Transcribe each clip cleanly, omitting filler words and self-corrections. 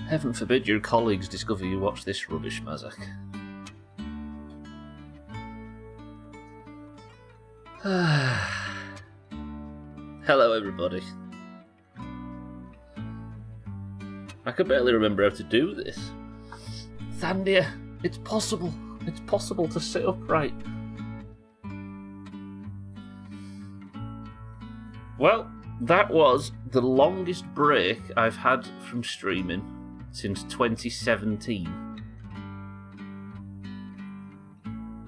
Heaven forbid your colleagues discover you watch this rubbish, Mazak. Hello, everybody. I can barely remember how to do this. Thandia, it's possible. It's possible to sit upright. Well, that was the longest break I've had from streaming since 2017.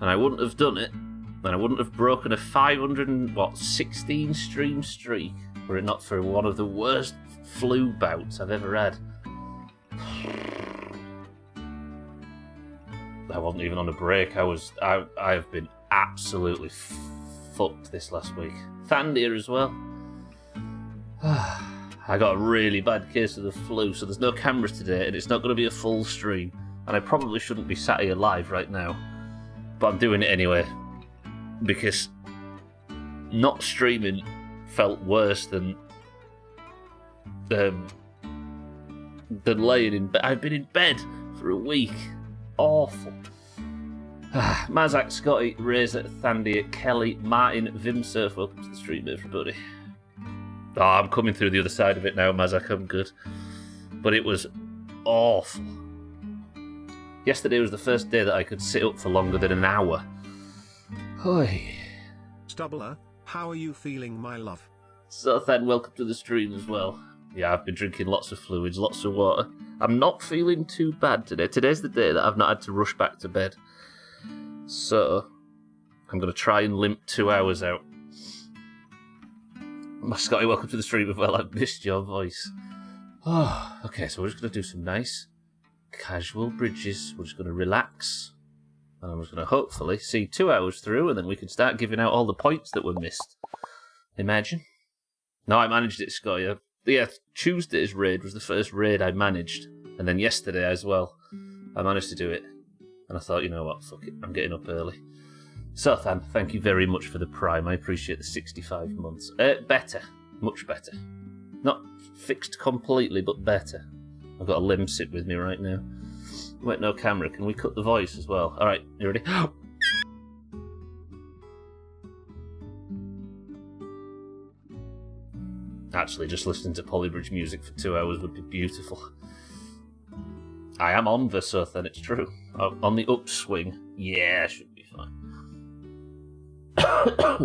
And I wouldn't have done it, and I wouldn't have broken a 516 stream streak were it not for one of the worst flu bouts I've ever had. I wasn't even on a break. I've been absolutely fucked this last week. Thandia as well. I got a really bad case of the flu, so there's no cameras today, and it's not going to be a full stream. And I probably shouldn't be sat here live right now, but I'm doing it anyway because not streaming felt worse than laying in bed. I've been in bed for a week. Awful. Mazak, Scotty, Razor, Thandia, Kelly, Martin, Vimsurf, welcome to the stream, everybody. Oh, I'm coming through the other side of it now, Mazak, I'm good. But it was awful. Yesterday was the first day that I could sit up for longer than an hour. Oi. Stubbler, how are you feeling, my love? So, Than, welcome to the stream as well. Yeah, I've been drinking lots of fluids, lots of water. I'm not feeling too bad today. Today's the day that I've not had to rush back to bed. So, I'm going to try and limp 2 hours out. Scotty, welcome to the stream as well. I've missed your voice. Oh, okay, so we're just going to do some nice casual bridges. We're just going to relax. And I'm just going to hopefully see 2 hours through, and then we can start giving out all the points that were missed. Imagine. No, I managed it, Scotty. Yeah, Tuesday's raid was the first raid I managed. And then yesterday as well, I managed to do it. And I thought, you know what, fuck it, I'm getting up early. So, Than, thank you very much for the Prime. I appreciate the 65 months. Better. Much better. Not fixed completely, but better. I've got a limb sit with me right now. Wait, no camera. Can we cut the voice as well? Alright, you ready? Actually, just listening to Polybridge music for 2 hours would be beautiful. I am on Versothen, it's true. On the upswing. Yeah, I should be fine.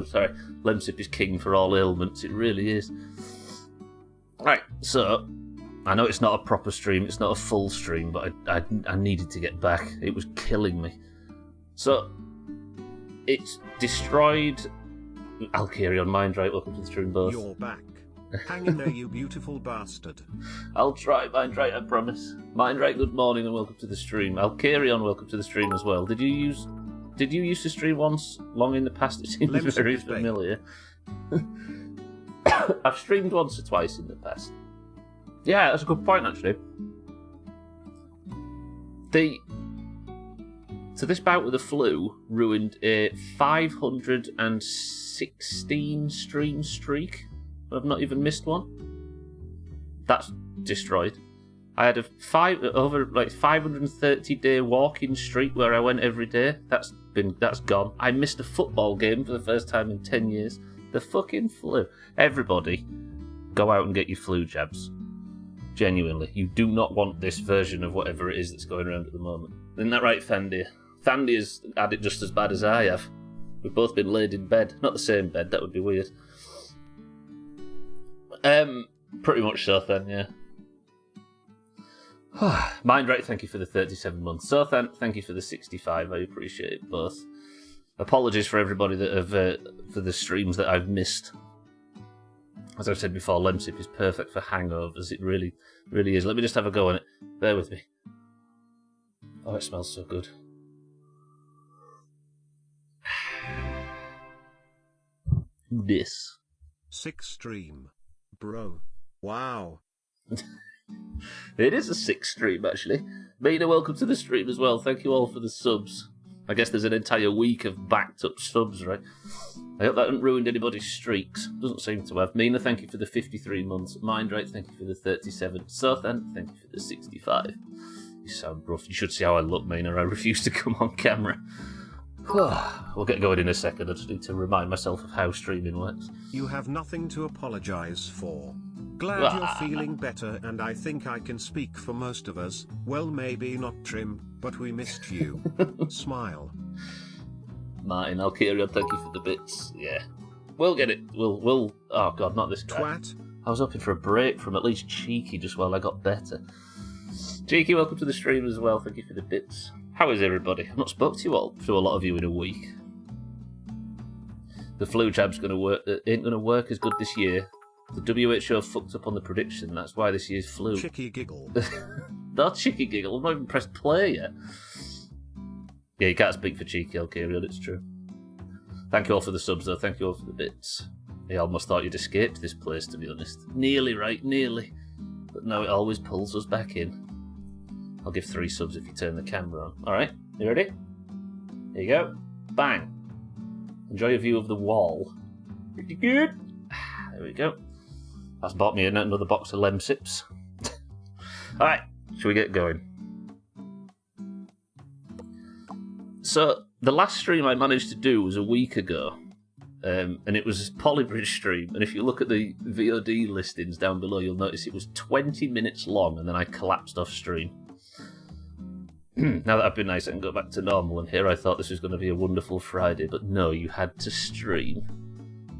Sorry, Lemsip is king for all ailments, it really is. Right, so, I know it's not a proper stream, it's not a full stream, but I needed to get back. It was killing me. So, it's destroyed... Alkarion Mindright, welcome to the stream both. You're back. Hang in there, you beautiful bastard. I'll try, Mindright, I promise. Mindright, good morning and welcome to the stream. Alkarion, welcome to the stream as well. Did you used to stream once long in the past? It seems very familiar. I've streamed once or twice in the past. Yeah, that's a good point, actually. So this bout with the flu ruined a 516 stream streak. I've not even missed one. That's destroyed. I had a 530-day walking streak where I went every day. That's gone. I missed a football game for the first time in 10 years. The fucking flu. Everybody, go out and get your flu jabs. Genuinely, you do not want this version of whatever it is that's going around at the moment. Isn't that right, Thandia? Thandia's had it just as bad as I have. We've both been laid in bed. Not the same bed, that would be weird. Pretty much so, then, yeah. Mindright, thank you for the 37 months. So, thank you for the 65. I appreciate it both. Apologies for everybody that have for the streams that I've missed. As I've said before, Lemsip is perfect for hangovers. It really, really is. Let me just have a go on it. Bear with me. Oh, it smells so good. This. Sick stream. Bro. Wow. It is a 6 stream, actually. Mina, welcome to the stream as well. Thank you all for the subs. I guess there's an entire week of backed up subs, right? I hope that hasn't ruined anybody's streaks. Doesn't seem to have. Mina, thank you for the 53 months. Mindright, thank you for the 37. Sothan, thank you for the 65. You sound rough. You should see how I look, Mina. I refuse to come on camera. We'll get going in a second. I just need to remind myself of how streaming works. You have nothing to apologize for. Glad you're feeling better, and I think I can speak for most of us. Well, maybe not Trim, but we missed you. Smile. Martin, Alkirion, thank you for the bits. Yeah. We'll get it. We'll... Oh, God, not this guy. Twat. I was hoping for a break from at least Cheeky just while I got better. Cheeky, welcome to the stream as well. Thank you for the bits. How is everybody? I've not spoke to you all, to a lot of you in a week. The flu jab's going to work. Ain't going to work as good this year. The WHO fucked up on the prediction. That's why this year's flu. Chicky giggle. Not Cheeky giggle. I've not even pressed play yet. Yeah, you can't speak for Cheeky Alkirion, it's true. Thank you all for the subs, though. Thank you all for the bits. I almost thought you'd escaped this place, to be honest. Nearly, right? Nearly. But no, it always pulls us back in. I'll give 3 subs if you turn the camera on. Alright, you ready? Here you go. Bang. Enjoy a view of the wall. Pretty good. There we go. That's bought me another box of Lemsips. Alright, shall we get going? So, the last stream I managed to do was a week ago. And it was a Polybridge stream. And if you look at the VOD listings down below, you'll notice it was 20 minutes long and then I collapsed off stream. Now that I've been nice, I can go back to normal, and here I thought this was going to be a wonderful Friday, but no, you had to stream.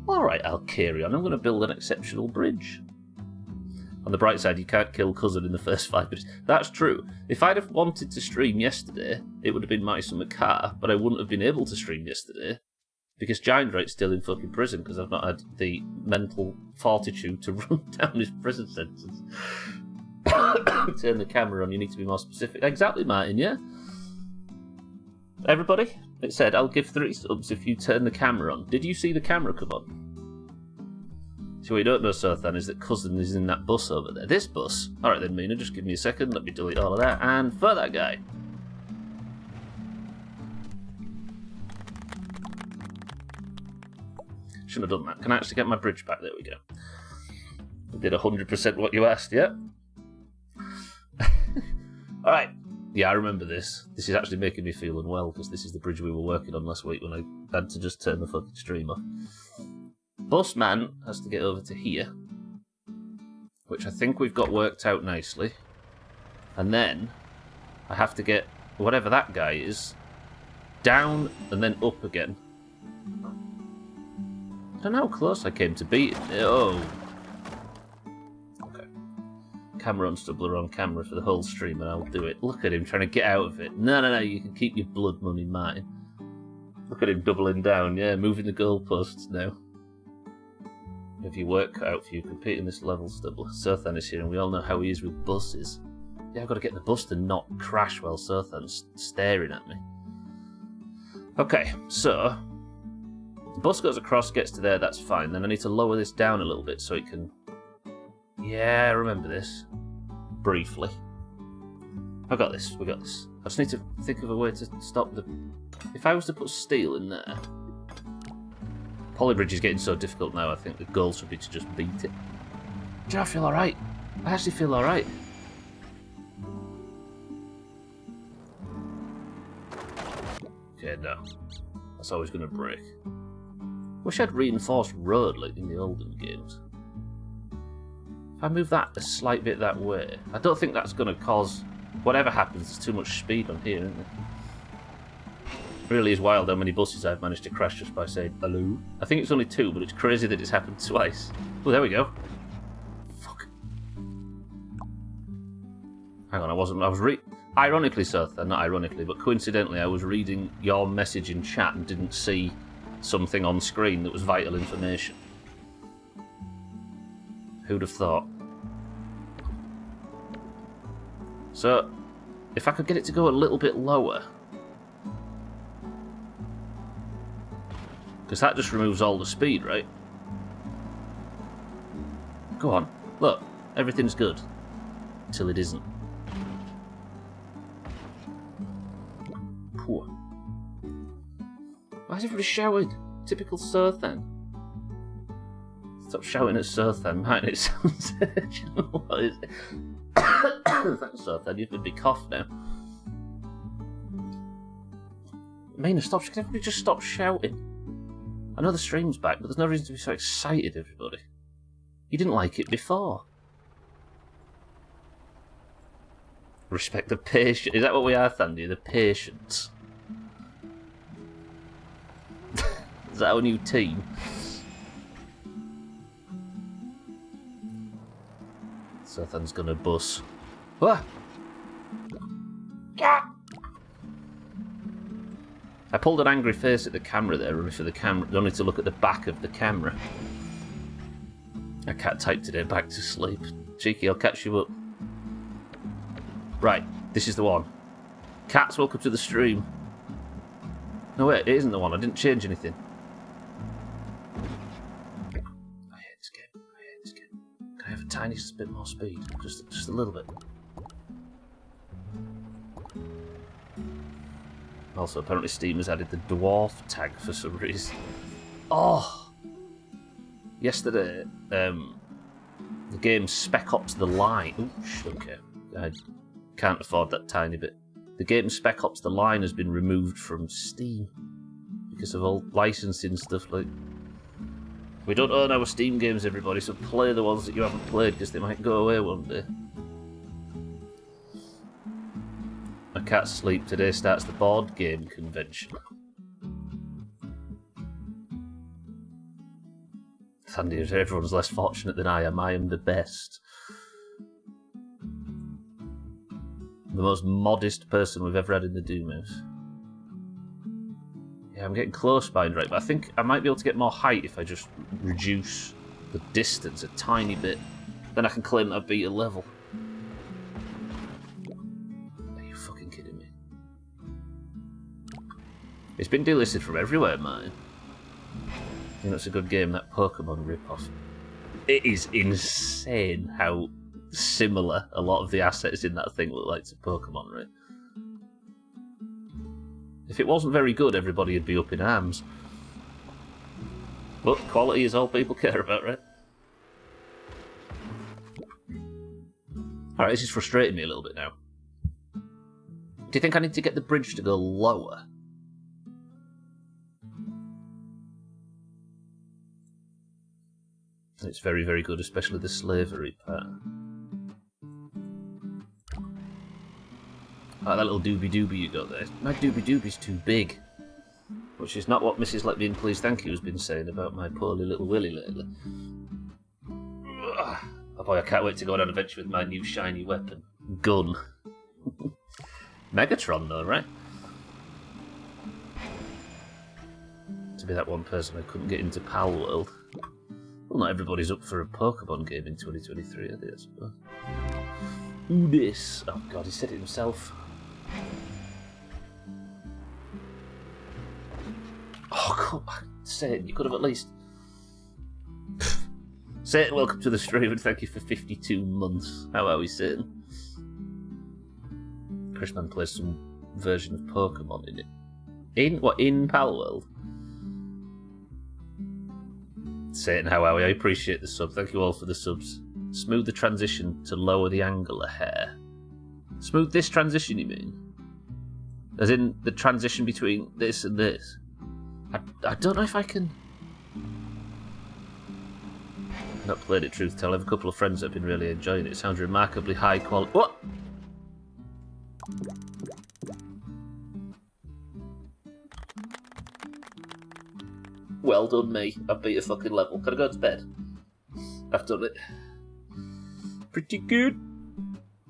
Alright, I'll carry on. I'm going to build an exceptional bridge. On the bright side, you can't kill Cousin in the first 5 minutes. That's true. If I'd have wanted to stream yesterday, it would have been my summer car, but I wouldn't have been able to stream yesterday, because Giandrate's still in fucking prison, because I've not had the mental fortitude to run down his prison sentence. Turn the camera on, you need to be more specific. Exactly, Martin, yeah? Everybody, it said, I'll give 3 subs if you turn the camera on. Did you see the camera come on? So what you don't know, Sothan, is that Cousin is in that bus over there. This bus? Alright then, Mina, just give me a second. Let me delete all of that. And for that guy. Shouldn't have done that. Can I actually get my bridge back? There we go. I did 100% what you asked, yeah? Alright. Yeah, I remember this. This is actually making me feel unwell, because this is the bridge we were working on last week when I had to just turn the fucking stream off. Busman has to get over to here, which I think we've got worked out nicely. And then I have to get whatever that guy is down and then up again. I don't know how close I came to beating it. Oh. Okay. Camera on Stubbler on camera for the whole stream and I'll do it. Look at him trying to get out of it. No, you can keep your blood money, Martin. Look at him doubling down, yeah, moving the goalposts now. If you work cut out for you, compete in this level, Stubbler. Sothan is here and we all know how he is with buses. Yeah, I've got to get the bus to not crash while Sothan's staring at me. Okay, so the bus goes across, gets to there, that's fine. Then I need to lower this down a little bit so it can... Yeah, I remember this. Briefly. I've got this, we got this. I just need to think of a way to stop the... If I was to put steel in there... Polybridge is getting so difficult now, I think the goal should be to just beat it. Do I feel alright? I actually feel alright. Okay, no. That's always going to break. Wish I'd reinforced road like in the olden games. If I move that a slight bit that way, I don't think that's going to cause... Whatever happens, there's too much speed on here, isn't there? It really is wild how many buses I've managed to crash just by saying hello. I think it's only 2, but it's crazy that it's happened twice. Oh, there we go. Fuck. Hang on, I was ironically, Sothan, not ironically, but coincidentally, I was reading your message in chat and didn't see something on screen that was vital information. Who'd have thought? So, if I could get it to go a little bit lower... Because that just removes all the speed, right? Go on. Look, everything's good. Until it isn't. Poor. Why is everybody shouting? typical Sothan. Stop shouting at Sothan, man. It sounds urgent. What is it? Thanks, Sothan. You've made me cough now. Mina, stop. Can everybody just stop shouting? I know the stream's back, but there's no reason to be so excited, everybody. You didn't like it before. Respect the patient. Is that what we are, Thandy? The patients. Is that our new team? Sothan's gonna bus. Ah! I pulled an angry face at the camera there, only for the camera, only to look at the back of the camera. I can't type today. Back to sleep. Cheeky, I'll catch you up. Right, this is the one. Cats, welcome to the stream. No wait, it isn't the one. I didn't change anything. I hate this game. I hate this game. Can I have a tiny bit more speed? Just a little bit. Also, apparently Steam has added the dwarf tag for some reason. Oh! Yesterday, the game Spec Ops The Line... Ooh, okay. I can't afford that tiny bit. The game Spec Ops The Line has been removed from Steam because of all licensing stuff. Like, we don't own our Steam games, everybody, so play the ones that you haven't played because they might go away one day. I can't sleep. Today starts the board game convention. Sandy, if everyone's less fortunate than I am the best. The most modest person we've ever had in the Doomhaus. Yeah, I'm getting close behind right, but I think I might be able to get more height if I just reduce the distance a tiny bit. Then I can claim that I've beat a level. It's been delisted from everywhere, man. You know, it's a good game, that Pokemon ripoff. It is insane how similar a lot of the assets in that thing look like to Pokemon, right? If it wasn't very good, everybody would be up in arms. But quality is all people care about, right? Alright, this is frustrating me a little bit now. Do you think I need to get the bridge to go lower? It's very, very good, especially the slavery part. Oh, that little doobie-doobie you got there. My doobie-doobie's too big. Which is not what Mrs. Let Me In Please Thank You has been saying about my poorly little Willy lately. Oh boy, I can't wait to go on an adventure with my new shiny weapon. Gun. Megatron though, right? To be that one person I couldn't get into Pal World. Well, not everybody's up for a Pokemon game in 2023, are they, I suppose? Who this? Oh god, he said it himself. Oh, come on. Satan, you could have at least... Satan, welcome to the stream and thank you for 52 months. How are we, Satan? Chrisman plays some version of Pokemon in it. In Pal World? Satan, how are we? I appreciate the sub. Thank you all for the subs. Smooth the transition to lower the angle a hair. Smooth this transition, you mean? As in the transition between this and this? I don't know if I can... I've not played it, truth tell. I have a couple of friends that have been really enjoying it. It sounds remarkably high quality. What? Well done, me. I've beat a fucking level. Can I go to bed? I've done it. Pretty good.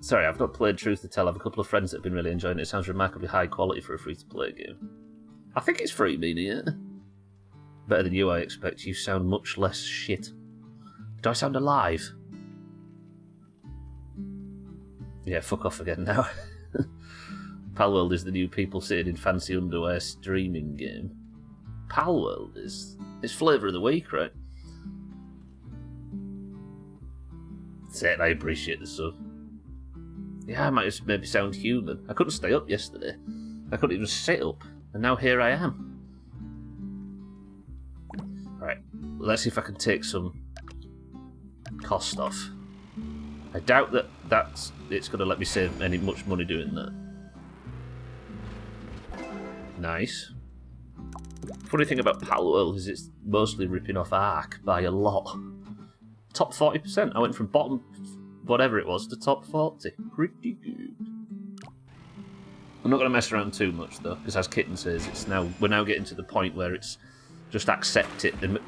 Sorry, I've not played Truth to Tell. I have a couple of friends that have been really enjoying it. It sounds remarkably high quality for a free-to-play game. I think it's free, Meanie, yeah? Better than you, I expect. You sound much less shit. Do I sound alive? Yeah, fuck off again now. Palworld is the new people sitting in fancy underwear streaming game. Palworld is... It's flavour of the week, right? Say it, I appreciate the sub. Yeah, I might just maybe sound human. I couldn't stay up yesterday. I couldn't even sit up. And now here I am. let's see if I can take some cost off. I doubt that it's going to let me save much money doing that. Nice. Funny thing about Palworld is it's mostly ripping off Ark by a lot. Top 40%. I went from bottom, whatever it was, to top 40. Pretty good. I'm not going to mess around too much though, because as Kitten says, we're now getting to the point where it's just accept it and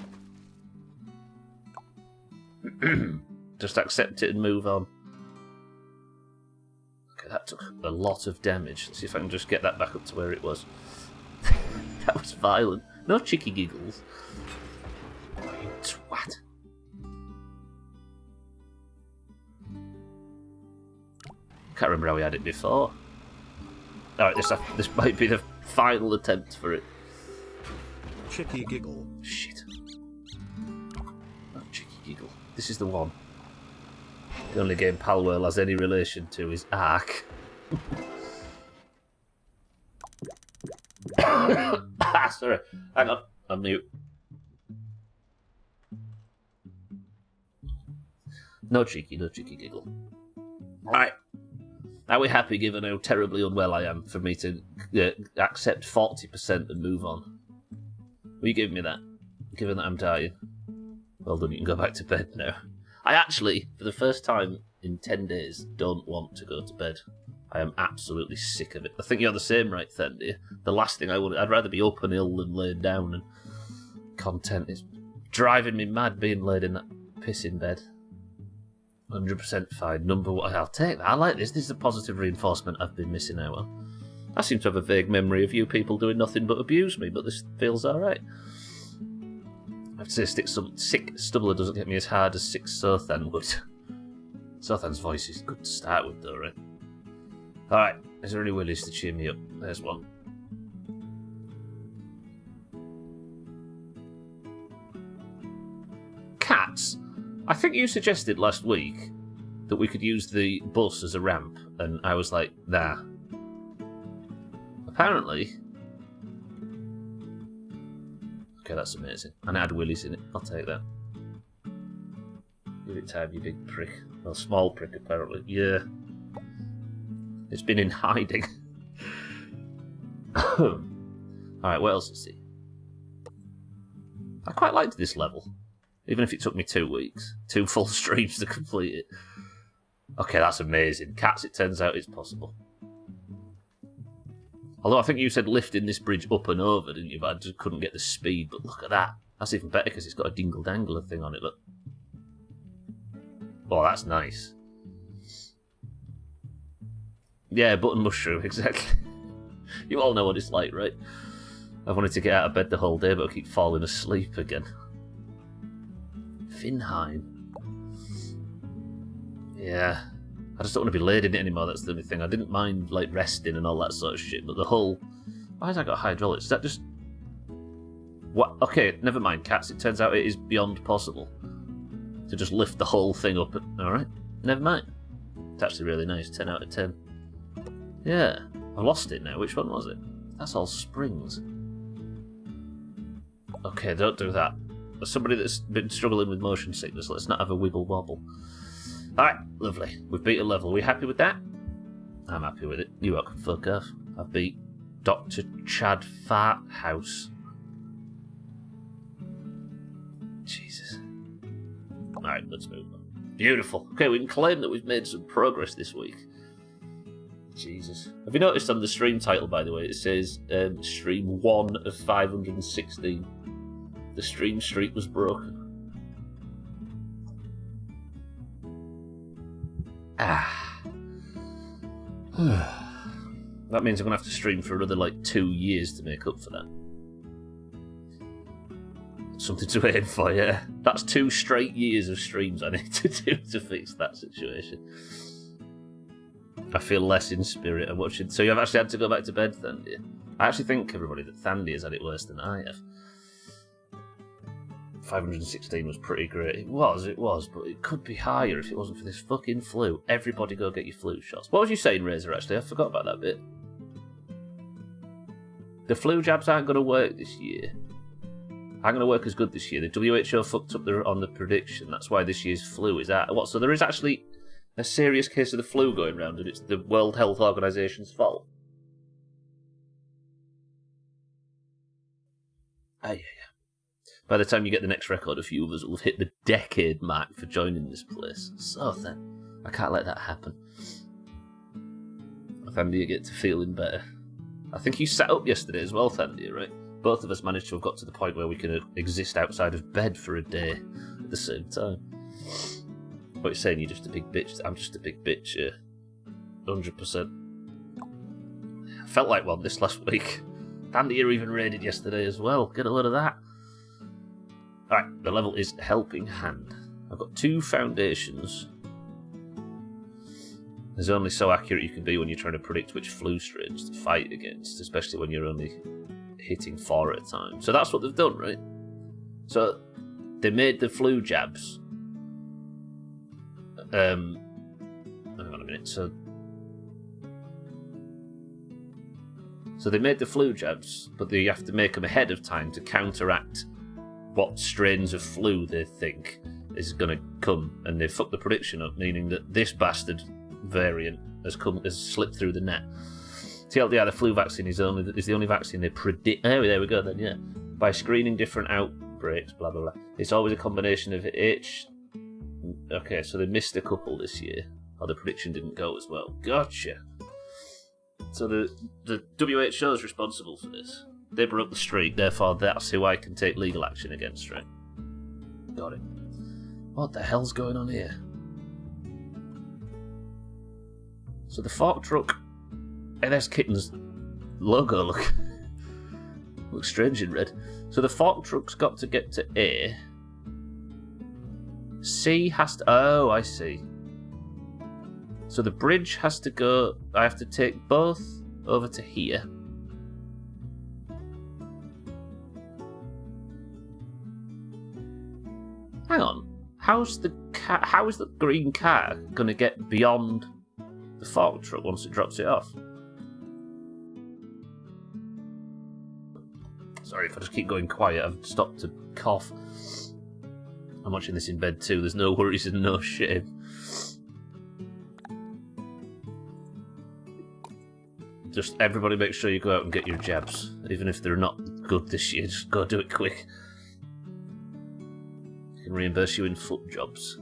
just accept it and move on. Okay, that took a lot of damage. Let's see if I can just get that back up to where it was. That was violent. No cheeky giggles. Oh, you twat. Can't remember how we had it before. Alright, this might be the final attempt for it. Cheeky giggle. Shit. Not cheeky giggle. This is the one. The only game Palworld has any relation to is Ark. Sorry. Hang on. I'm mute. No cheeky giggle. Alright. Are we happy given how terribly unwell I am for me to accept 40% and move on? Will you give me that? Given that I'm dying. Well done, you can go back to bed now. I actually, for the first time in 10 days, don't want to go to bed. I am absolutely sick of it. I think you're the same, right, Thendy? The last thing I'd rather be up and ill than laid down and content. It's driving me mad being laid in that pissing bed. 100% fine. Number one. I'll take that. I like this. This is a positive reinforcement I've been missing out on. I seem to have a vague memory of you people doing nothing but abuse me, but this feels alright. I have to say, sick Stubbler doesn't hit me as hard as sick Sothan would. Sothan's voice is good to start with, though, right? Alright, is there any willies to cheer me up? There's one. Cats? I think you suggested last week that we could use the bus as a ramp, and I was like, nah. Apparently... Okay, that's amazing. And it had willies in it. I'll take that. Give it time, you big prick. Well, small prick, apparently. Yeah. It's been in hiding. Alright, what else is it? I quite liked this level. Even if it took me 2 weeks. 2 full streams to complete it. Okay, that's amazing. Cats, it turns out it's possible. Although I think you said lifting this bridge up and over, didn't you? But I just couldn't get the speed. But look at that. That's even better because it's got a dingle-dangler thing on it, look. Oh, that's nice. Yeah, button mushroom, exactly. You all know what it's like, right? I've wanted to get out of bed the whole day, but I keep falling asleep again. Finheim. Yeah. I just don't want to be laid in it anymore, that's the only thing. I didn't mind, like, resting and all that sort of shit, but the whole... Why has I got hydraulics? Is that just... What? Okay, never mind, cats. It turns out it is beyond possible to just lift the whole thing up. Alright, never mind. It's actually really nice, 10 out of 10. Yeah, I lost it now. Which one was it? That's all springs. Okay, don't do that. As somebody that's been struggling with motion sickness, let's not have a wibble wobble. Alright, lovely. We've beat a level. Are we happy with that? I'm happy with it. You all can fuck off. I've beat Dr. Chad Farthouse. Jesus. Alright, let's move on. Beautiful. Okay, we can claim that we've made some progress this week. Jesus. Have you noticed on the stream title, by the way, it says stream 1 of 516. The stream streak was broken. Ah. That means I'm going to have to stream for another, like, 2 years to make up for that. Something to aim for, yeah. That's 2 straight years of streams I need to do to fix that situation. I feel less in spirit. I'm watching. So you've actually had to go back to bed, Thandy? I actually think, everybody, that Thandy has had it worse than I have. 516 was pretty great. It was, but it could be higher if it wasn't for this fucking flu. Everybody go get your flu shots. What was you saying, Razor, actually? I forgot about that bit. The flu jabs aren't going to work this year. I'm going to work as good this year. The WHO fucked up on the prediction. That's why this year's flu is out. What? So there is actually a serious case of the flu going round, and it's the World Health Organization's fault. Yeah. By the time you get the next record, a few of us will have hit the decade mark for joining this place. So then, I can't let that happen. Thandia, get to feeling better. I think you sat up yesterday as well, Thandia, right? Both of us managed to have got to the point where we can exist outside of bed for a day at the same time. What you're saying, you're just a big bitch. I'm just a big bitch, yeah. 100%. I felt like one this last week. Thandia even raided yesterday as well. Get a load of that. Alright, the level is Helping Hand. I've got 2 foundations. There's only so accurate you can be when you're trying to predict which flu strains to fight against, especially when you're only hitting 4 at a time. So that's what they've done, right? So they made the flu jabs. Hang on a minute. So they made the flu jabs, but they have to make them ahead of time to counteract what strains of flu they think is going to come, and they fucked the prediction up, meaning that this bastard variant has slipped through the net. TLDR, the flu vaccine is the only vaccine they predict. Oh, there we go then, yeah. By screening different outbreaks, blah blah blah. It's always a combination of H. Okay, so they missed a couple this year, or the prediction didn't go as well. Gotcha. So the WHO is responsible for this. They broke the streak, therefore that's who I can take legal action against, right? Got it. What the hell's going on here? So the fork truck, and there's Kitten's logo, looks strange in red. So the fork truck's got to get to A. C has to, oh, I see. So the bridge has to go, I have to take both over to here. Hang on, how is the green car going to get beyond the fork truck once it drops it off? Sorry if I just keep going quiet, I've stopped to cough. I'm watching this in bed too, there's no worries and no shame. Just everybody make sure you go out and get your jabs. Even if they're not good this year, just go do it quick. I can reimburse you in foot jobs.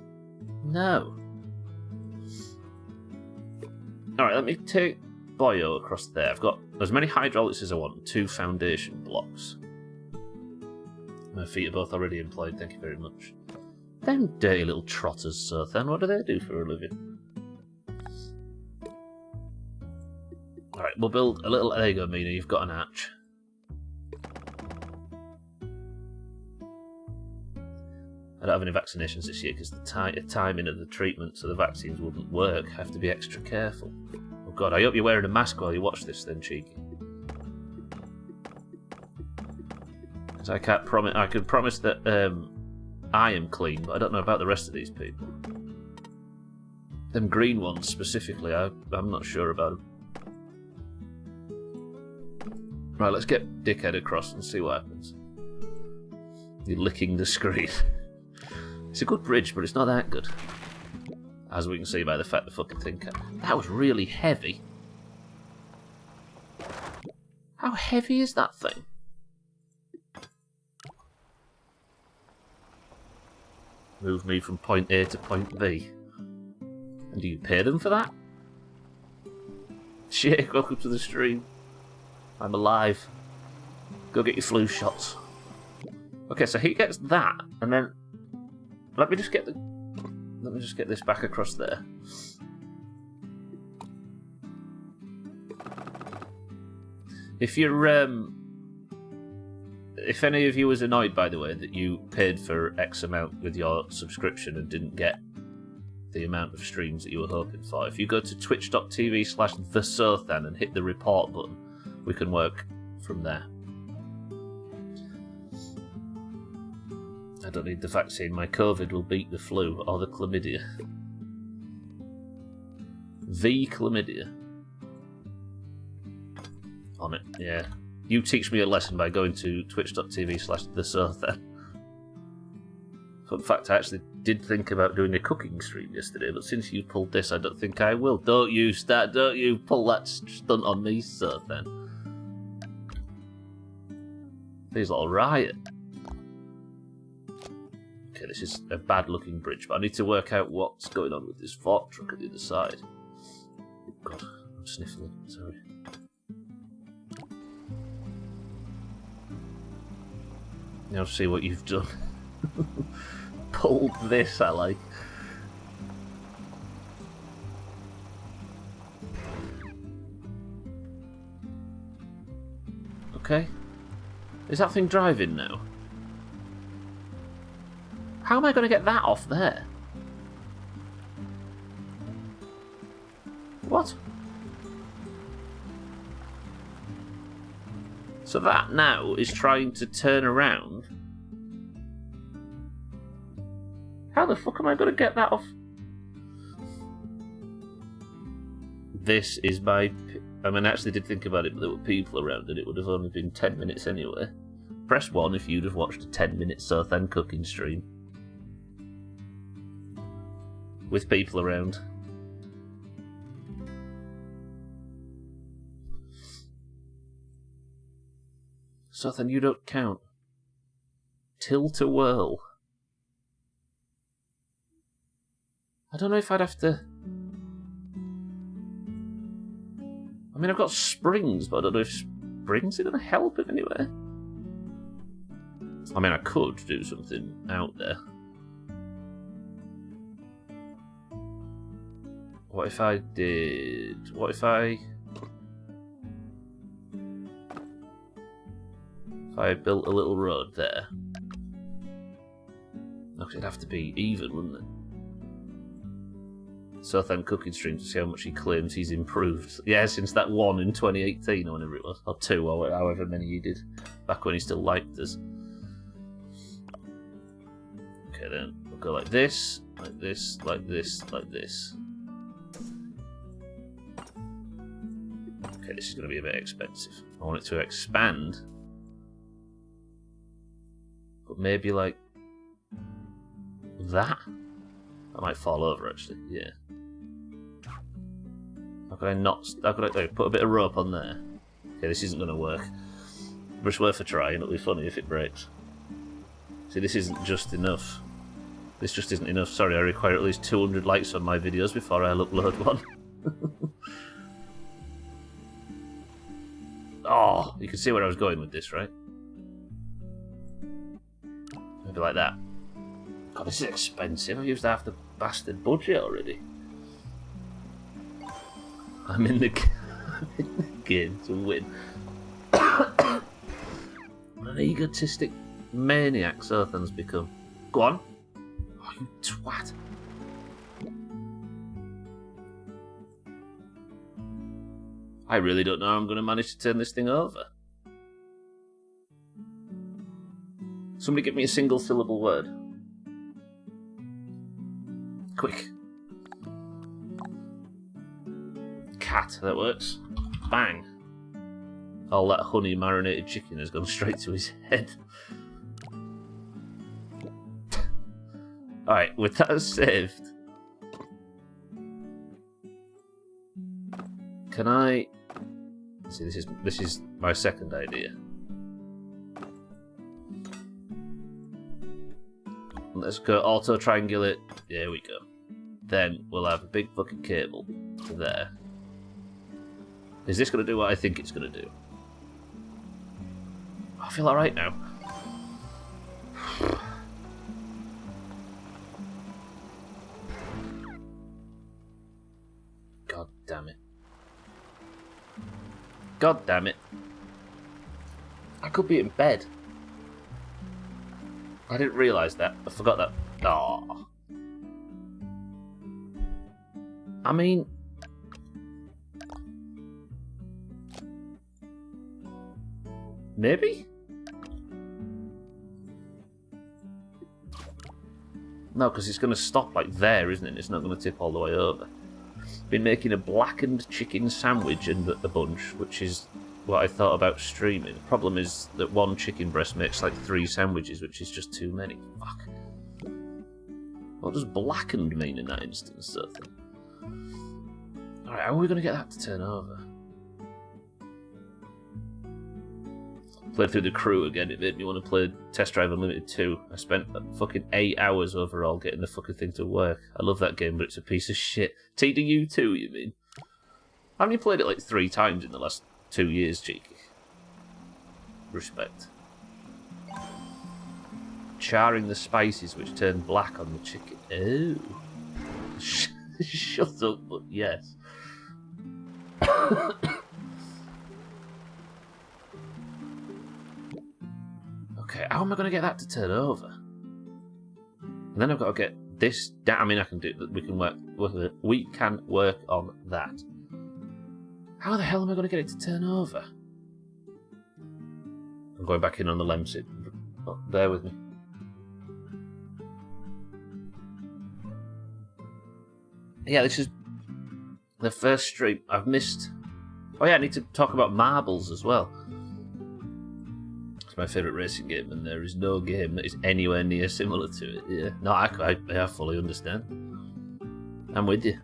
No. Alright, let me take Boyo across there. I've got as many hydraulics as I want, 2 foundation blocks. My feet are both already employed, thank you very much. Them dirty little trotters, so then, what do they do for a living? Alright, we'll build a little... There you go, Mina, you've got an arch. I don't have any vaccinations this year because the timing of the treatment so the vaccines wouldn't work. I have to be extra careful. Oh god, I hope you're wearing a mask while you watch this then, Cheeky. Because I can't promise... I can promise that I am clean, but I don't know about the rest of these people. Them green ones specifically, I'm not sure about them. Right, let's get Dickhead across and see what happens. You're licking the screen. It's a good bridge, but it's not that good. As we can see by the fact the fucking thing... That was really heavy. How heavy is that thing? Move me from point A to point B. And do you pay them for that? Shake, welcome to the stream. I'm alive. Go get your flu shots. Okay, so he gets that, and then let me just get this back across there. If you're if any of you was annoyed, by the way, that you paid for X amount with your subscription and didn't get the amount of streams that you were hoping for, if you go to twitch.tv/thesothan and hit the report button, we can work from there. I don't need the vaccine. My COVID will beat the flu or the chlamydia. V chlamydia. On it, yeah. You teach me a lesson by going to twitch.tv/thesothen. Fun fact, I actually did think about doing a cooking stream yesterday, but since you pulled this, I don't think I will. Don't you pull that stunt on me, Sothen. Feels like a riot. Okay, this is a bad-looking bridge, but I need to work out what's going on with this fort truck at the other side. Oh God, I'm sniffling. Sorry. Now see what you've done. Pulled this, I like. Okay. Is that thing driving now? How am I going to get that off there? What? So that now is trying to turn around. How the fuck am I going to get that off? This is my... I mean, I actually did think about it, but there were people around and it would have only been 10 minutes anyway. Press 1 if you'd have watched a 10-minute Sothen cooking stream. With people around. Sothen, you don't count. Tilt-a-whirl. I don't know if I'd have to... I mean, I've got springs, but I don't know if springs are going to help in any way. I mean, I could do something out there. What if I did... What if I... If I built a little road there? Because it'd have to be even, wouldn't it? Sothen cooking stream to see how much he claims he's improved. Yeah, since that one in 2018 or whenever it was. Or 2, or however many he did. Back when he still liked us. Okay then, we'll go like this, like this, like this, like this. Okay, this is going to be a bit expensive. I want it to expand. But maybe like... that? I might fall over actually, yeah. How could I not... How could I put a bit of rope on there? Okay, this isn't going to work. But it's worth a try, and it'll be funny if it breaks. See, this isn't just enough. This just isn't enough. Sorry, I require at least 200 likes on my videos before I'll upload one. Oh, you can see where I was going with this, right? Maybe like that. God, this is expensive. I've used half the bastard budget already. I'm in the game to win. What an egotistic maniac Sothen's become. Go on. Oh, you twat. I really don't know how I'm going to manage to turn this thing over. Somebody give me a single syllable word. Quick. Cat, that works. Bang. All that honey marinated chicken has gone straight to his head. Alright, with that saved, can I... See, this is my second idea. Let's go auto triangulate. There we go. Then we'll have a big fucking cable to there. Is this going to do what I think it's going to do? I feel alright now. God damn it. God damn it. I could be in bed. I didn't realise that. I forgot that. Aww. I mean... maybe? No, because it's going to stop like there, isn't it? It's not going to tip all the way over. Been making a blackened chicken sandwich and a bunch, which is what I thought about streaming. The problem is that one chicken breast makes like 3 sandwiches, which is just too many. Fuck. What does blackened mean in that instance, though? Alright, how are we going to get that to turn over? Played through the crew again, it made me want to play Test Drive Unlimited 2. I spent fucking 8 hours overall getting the fucking thing to work. I love that game, but it's a piece of shit. TDU 2, you mean? Haven't you played it like 3 times in the last 2 years, cheeky? Respect. Charring the spices which turn black on the chicken. Oh. Shut up, but yes. Okay, how am I going to get that to turn over? And then I've got to get this down. I mean, I can do it. We can work on that. How the hell am I going to get it to turn over? I'm going back in on the Lemsid. Oh, bear with me. Yeah, this is the first stream I've missed. Oh yeah, I need to talk about marbles as well. It's my favourite racing game, and there is no game that is anywhere near similar to it. Yeah, no, I fully understand. I'm with you.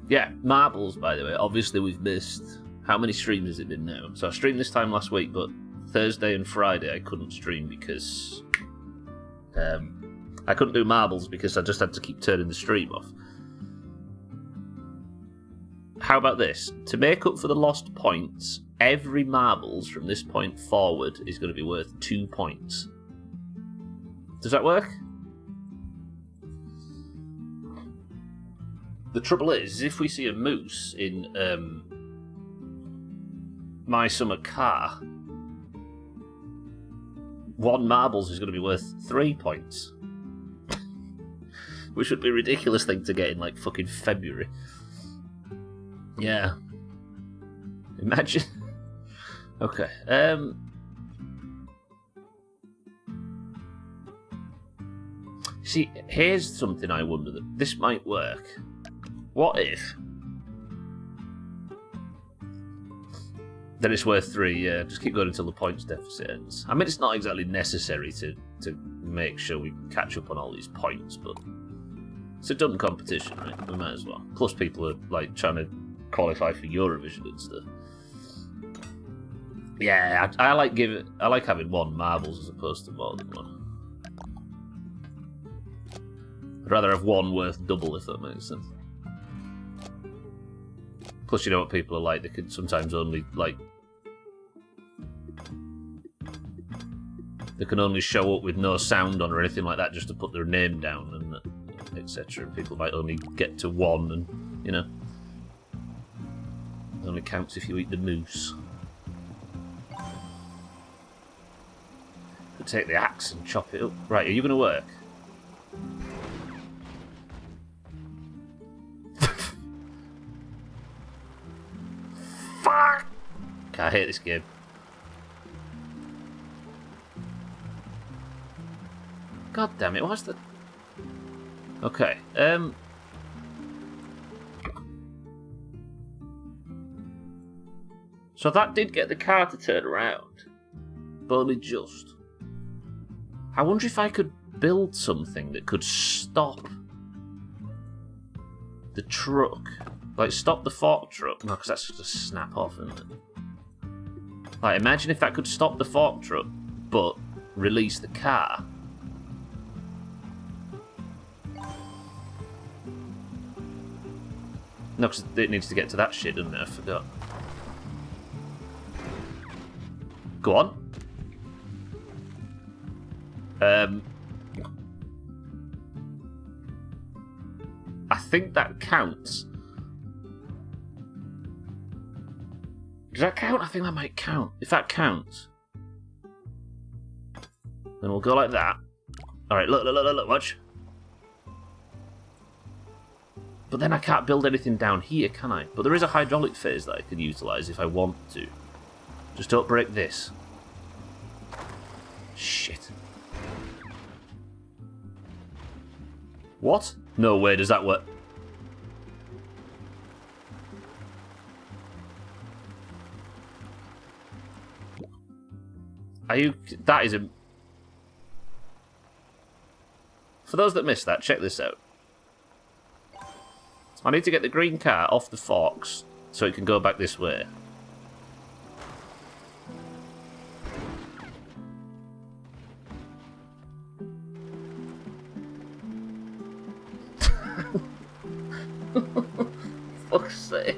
Yeah, marbles, by the way. Obviously, we've missed... How many streams has it been now? So I streamed this time last week, but Thursday and Friday I couldn't stream because... I couldn't do marbles because I just had to keep turning the stream off. How about this? To make up for the lost points, every marbles from this point forward is going to be worth 2 points. Does that work? The trouble is, if we see a moose in My Summer Car, 1 marbles is going to be worth 3 points. Which would be a ridiculous thing to get in, like, fucking February. Yeah. Imagine. Okay. See, here's something I wonder that this might work. What if... Then it's worth 3, yeah. Just keep going until the points deficit ends. I mean, it's not exactly necessary to make sure we catch up on all these points, but... It's a dumb competition, right? We might as well. Plus people are, like, trying to qualify for Eurovision and stuff. Yeah, I like having 1 marbles as opposed to more than 1. I'd rather have 1 worth double, if that makes sense. Plus, you know what people are like, they can sometimes only, like... They can only show up with no sound on or anything like that just to put their name down and etc. And people might only get to 1 and, you know... It only counts if you eat the moose. Could take the axe and chop it up. Right, are you going to work? Fuck! I hate this game. God damn it, what's the... Okay, So that did get the car to turn around. But only just. I wonder if I could build something that could stop the truck. Like, stop the fork truck. No, because that's just a snap off, isn't it? Like, imagine if that could stop the fork truck, but release the car. No, because it needs to get to that shit, doesn't it? I forgot. Go on. I think that counts. Does that count? I think that might count. If that counts, then we'll go like that. Alright, look, watch. But then I can't build anything down here, can I? But there is a hydraulic phase that I can utilise if I want to. Just don't break this. Shit. What? No way, does that work? Are you... That is a... For those that missed that, check this out. I need to get the green car off the forks so it can go back this way. Fuck's sake.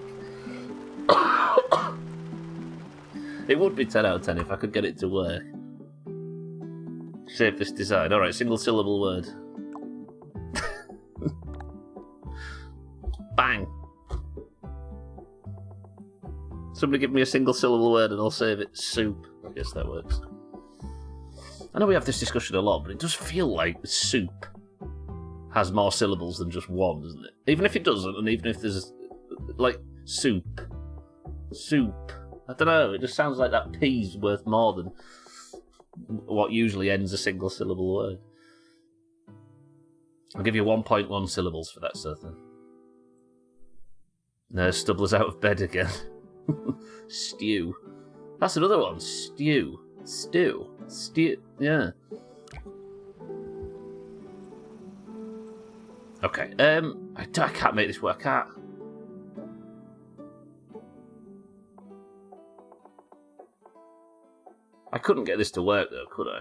It would be 10 out of 10 if I could get it to work. Save this design. Alright, single syllable word. Bang. Somebody give me a single syllable word and I'll save it. Soup. I guess that works. I know we have this discussion a lot, but it does feel like soup has more syllables than just one, doesn't it? Even if it doesn't, and even if there's, like, soup. Soup. I don't know, it just sounds like that P's worth more than what usually ends a single syllable word. I'll give you 1.1 syllables for that sort of thing. No, Stubbler's out of bed again. Stew. That's another one. Stew. Stew. Stew. Yeah. Okay. I can't make this work. I couldn't get this to work though, could I?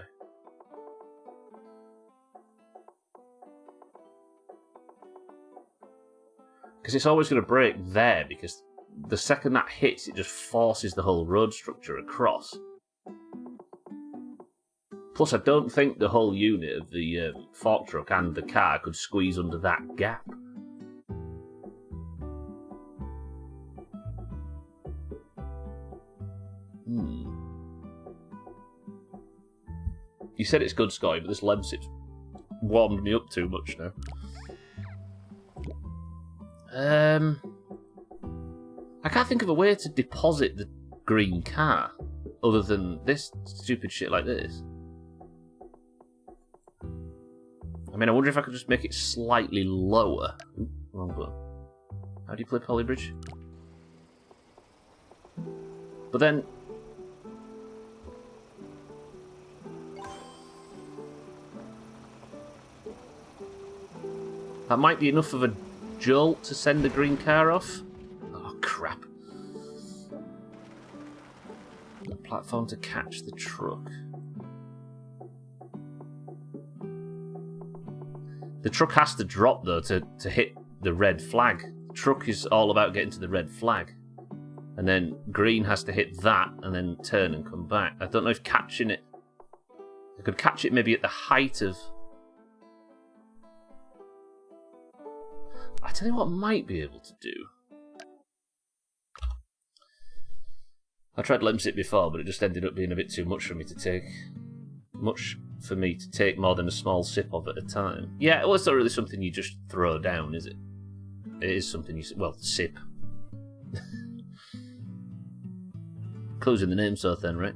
Because it's always going to break there, because the second that hits, it just forces the whole road structure across. Plus, I don't think the whole unit of the fork truck and the car could squeeze under that gap. You said it's good, Scotty, but this Lemsip's warmed me up too much now. I can't think of a way to deposit the green car other than this stupid shit like this. I mean, I wonder if I could just make it slightly lower. Ooh, wrong button. How do you play Polybridge? But then... that might be enough of a jolt to send the green car off. Oh, crap. The platform to catch the truck. The truck has to drop, though, to hit the red flag. The truck is all about getting to the red flag. And then green has to hit that and then turn and come back. I don't know if catching it... I could catch it maybe at the height of... I tell you what I might be able to do. I tried Lemsip before, but it just ended up being a bit too much for me to take. Much for me to take more than a small sip of at a time. Yeah, well, it's not really something you just throw down, is it? It is something you... well, sip. Clues in the name, so then, right?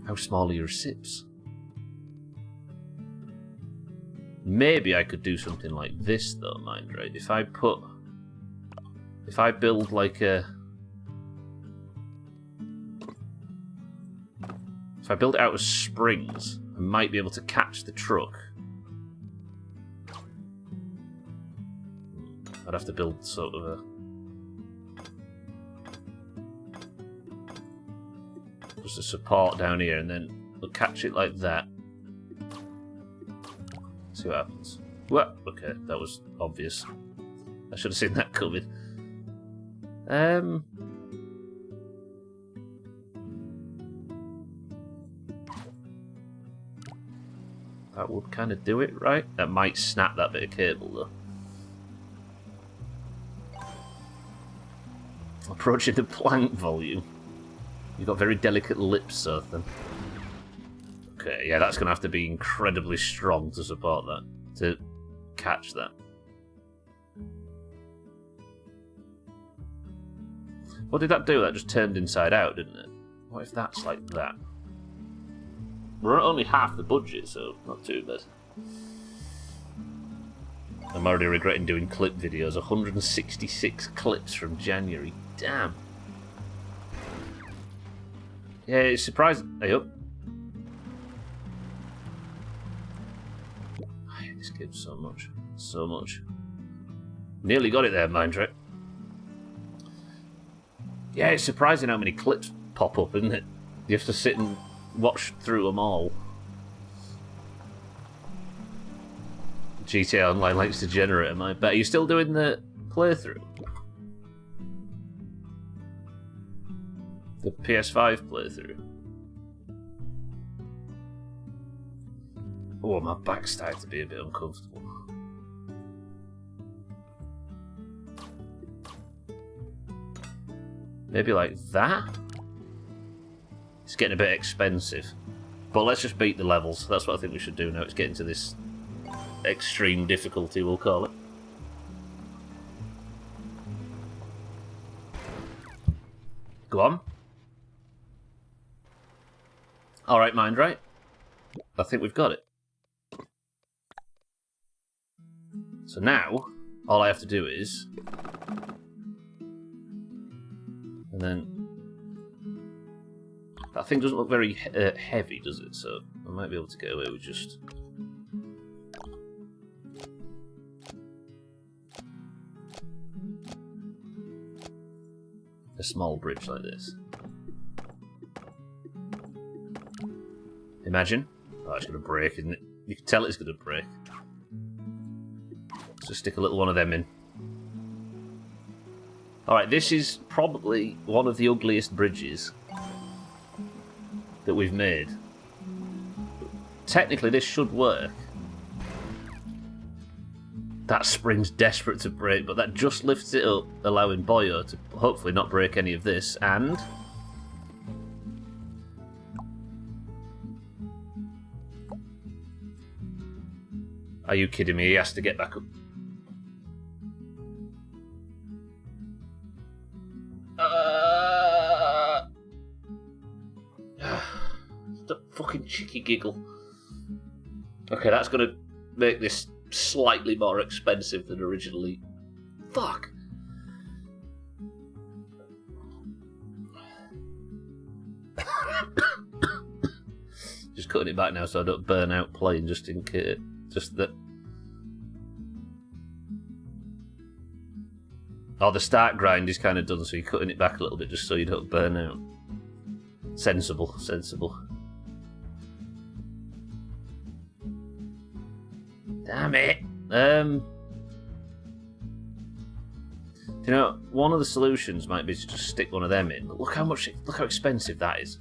How small are your sips? Maybe I could do something like this, though, mind, right? If I build like a... if I build it out of springs, I might be able to catch the truck. I'd have to build sort of a... just a support down here, and then we'll catch it like that. See what happens. Well, okay, that was obvious. I should have seen that coming. That would kind of do it, right? That might snap that bit of cable, though. Approaching the plank volume. You've got very delicate lips, Sothan. Okay, yeah, that's going to have to be incredibly strong to support that, to catch that. What did that do? That just turned inside out, didn't it? What if that's like that? We're at only half the budget, so not too bad. I'm already regretting doing clip videos. 166 clips from January. Damn. Yeah, it's surprising. Hey up. I hate this game so much. So much. Nearly got it there, mind trick. Yeah, it's surprising how many clips pop up, isn't it? You have to sit and watch through them all. GTA Online likes to generate them, I bet. Are you still doing the playthrough? The PS5 playthrough? Oh, my back's starting to be a bit uncomfortable. Maybe like that? It's getting a bit expensive. But let's just beat the levels. That's what I think we should do now. It's getting to this extreme difficulty, we'll call it. Go on. Alright, mind right? I think we've got it. So now, all I have to do is... And then... That thing doesn't look very heavy, does it? So I might be able to get away with just... a small bridge like this. Imagine. Oh, it's going to break, isn't it? You can tell it's going to break. Let's just stick a little one of them in. Alright, this is probably one of the ugliest bridges that we've made. Technically, this should work. That spring's desperate to break, but that just lifts it up, allowing Boyo to hopefully not break any of this, and... Are you kidding me? He has to get back up. The fucking cheeky giggle. Okay, that's going to make this slightly more expensive than originally. Fuck. Just cutting it back now so I don't burn out playing, just in case. Just that. Oh, the start grind is kind of done, so you're cutting it back a little bit just so you don't burn out. Sensible, sensible. Damn it. You know, one of the solutions might be to just stick one of them in. Look how expensive that is.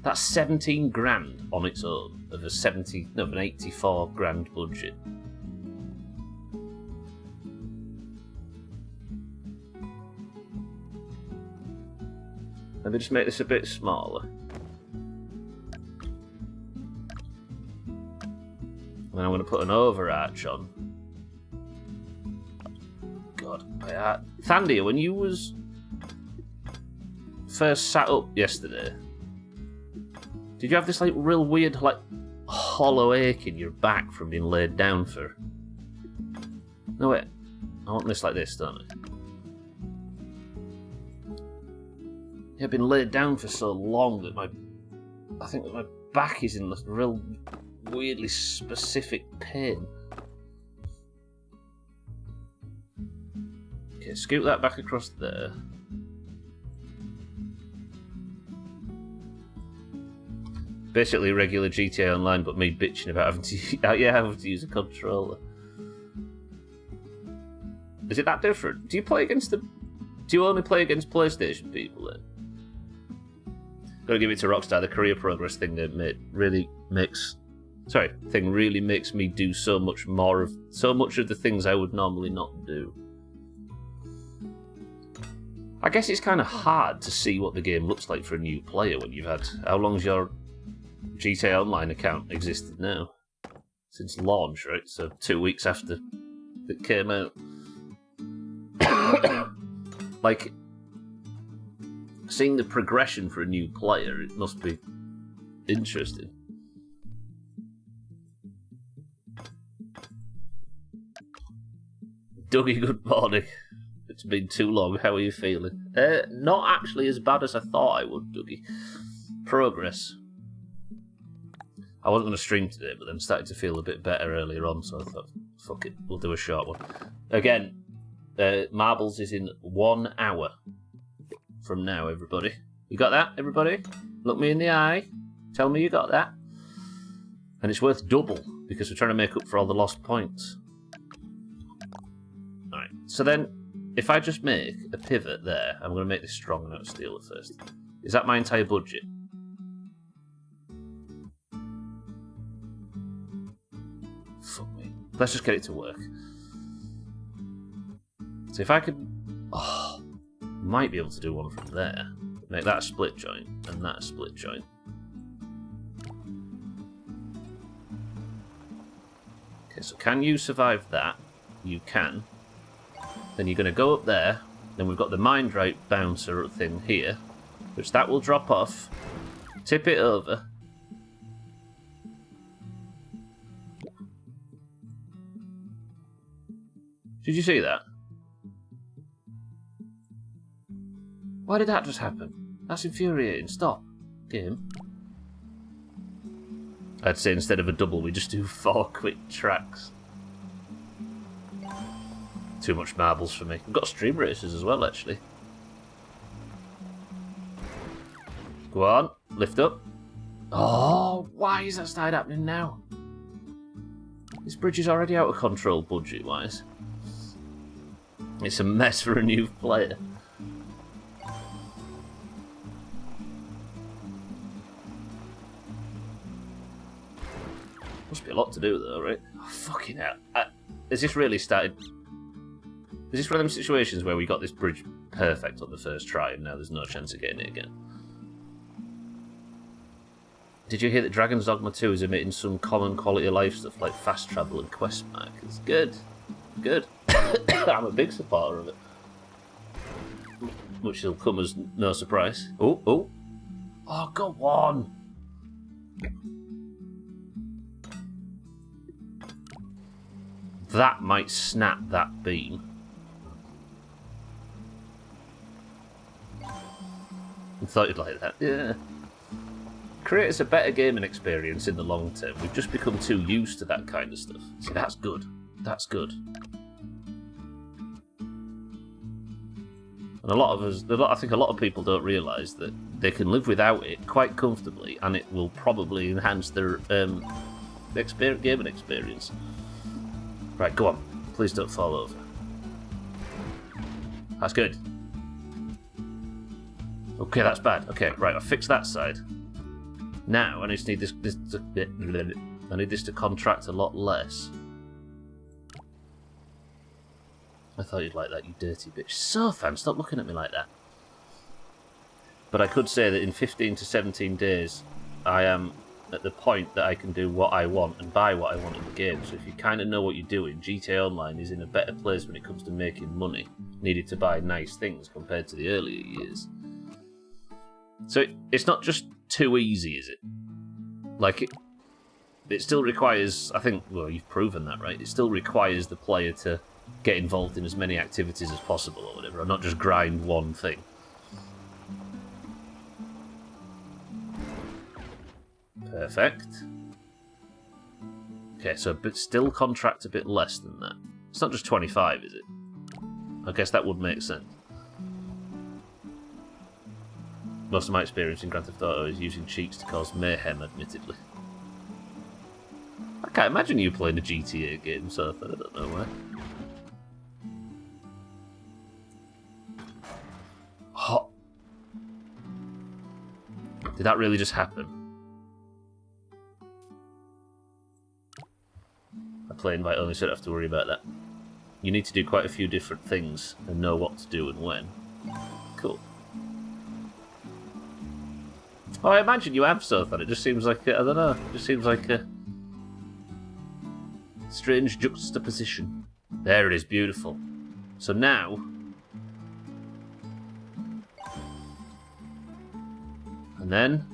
That's 17 grand on its own of an 84 grand budget. Let me just make this a bit smaller. Then I'm going to put an overarch on. God, Thandia, when you was first sat up yesterday, did you have this like real weird like hollow ache in your back from being laid down for? No wait, I want this like this, don't I? Yeah, I've been laid down for so long that I think that my back is in this real weirdly specific pain. Okay, scoot that back across there. Basically regular GTA Online, but me bitching about having to use a controller. Is it that different? Do you only play against PlayStation people then? Gotta give it to Rockstar, the career progress thing they really makes me do so much of the things I would normally not do. I guess it's kind of hard to see what the game looks like for a new player when you've had... How long's your GTA Online account existed now? Since launch, right? So 2 weeks after it came out. Like, seeing the progression for a new player, it must be interesting. Dougie, good morning. It's been too long. How are you feeling? Not actually as bad as I thought I would, Dougie. progress. I wasn't going to stream today, but then started to feel a bit better earlier on, so I thought, fuck it, we'll do a short one. Again, Marbles is in 1 hour from now, everybody. You got that, everybody? Look me in the eye. Tell me you got that. And it's worth double, because we're trying to make up for all the lost points. Alright, so then, if I just make a pivot there, I'm going to make this strong out of steel at first. Is that my entire budget? Fuck me. Let's just get it to work. So if I could... Oh, might be able to do one from there. Make that a split joint, and that a split joint. Okay, so can you survive that? You can. Then you're going to go up there. Then we've got the mind right bouncer thing here, which that will drop off. Tip it over. Did you see that? Why did that just happen? That's infuriating. Stop. Game. I'd say instead of a double, we just do 4 quick tracks. Too much marbles for me. We've got stream races as well, actually. Go on. Lift up. Oh, why is that started happening now? This bridge is already out of control budget-wise. It's a mess for a new player. Must be a lot to do though, right? Oh, fucking hell. Has this really started... Is this one of them situations where we got this bridge perfect on the first try and now there's no chance of getting it again? Did you hear that Dragon's Dogma 2 is omitting some common quality of life stuff like fast travel and quest markers? Good. Good. I'm a big supporter of it. Which will come as no surprise. Oh, oh. Oh, go on. That might snap that beam. I thought you'd like that. Yeah. Create us a better gaming experience in the long term. We've just become too used to that kind of stuff. See, that's good. That's good. And a lot of us, I think a lot of people don't realise that they can live without it quite comfortably, and it will probably enhance their gaming experience. Right, go on. Please don't fall over. That's good. Okay, that's bad. Okay, right, I'll fix that side. Now, I just need this I need this to contract a lot less. I thought you'd like that, you dirty bitch. So, fam, stop looking at me like that. But I could say that in 15 to 17 days, I am at the point that I can do what I want and buy what I want in the game. So if you kind of know what you're doing, GTA Online is in a better place when it comes to making money. Needed to buy nice things compared to the earlier years. So it's not just too easy, is it? Like, it still requires, I think, well, you've proven that, right? It still requires the player to get involved in as many activities as possible or whatever, and not just grind one thing. Perfect. Okay, so but still contract a bit less than that. It's not just 25, is it? I guess that would make sense. Most of my experience in Grand Theft Auto is using cheats to cause mayhem, admittedly. I can't imagine you playing a GTA game, so I don't know why. Hot. Did that really just happen? A play invite only, so I don't have to worry about that. You need to do quite a few different things and know what to do and when. Cool. Oh, I imagine you have so far. It just seems like, I don't know, it just seems like a strange juxtaposition. There it is, beautiful. So now... And then...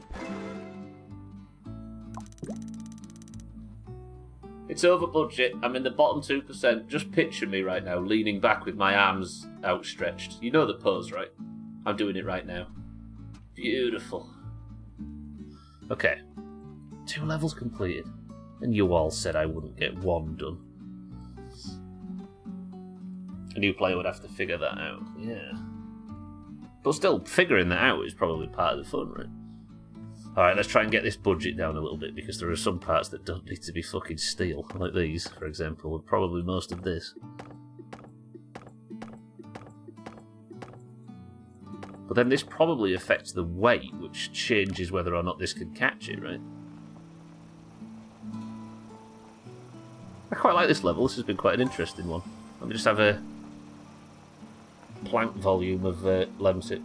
It's over budget. I'm in the bottom 2%. Just picture me right now, leaning back with my arms outstretched. You know the pose, right? I'm doing it right now. Beautiful. Okay. 2 levels completed. And you all said I wouldn't get 1 done. A new player would have to figure that out. Yeah. But still, figuring that out is probably part of the fun, right? Alright, let's try and get this budget down a little bit, because there are some parts that don't need to be fucking steel. Like these, for example, and probably most of this. But then this probably affects the weight, which changes whether or not this can catch it, right? I quite like this level. This has been quite an interesting one. Let me just have a plank volume of Lemsit.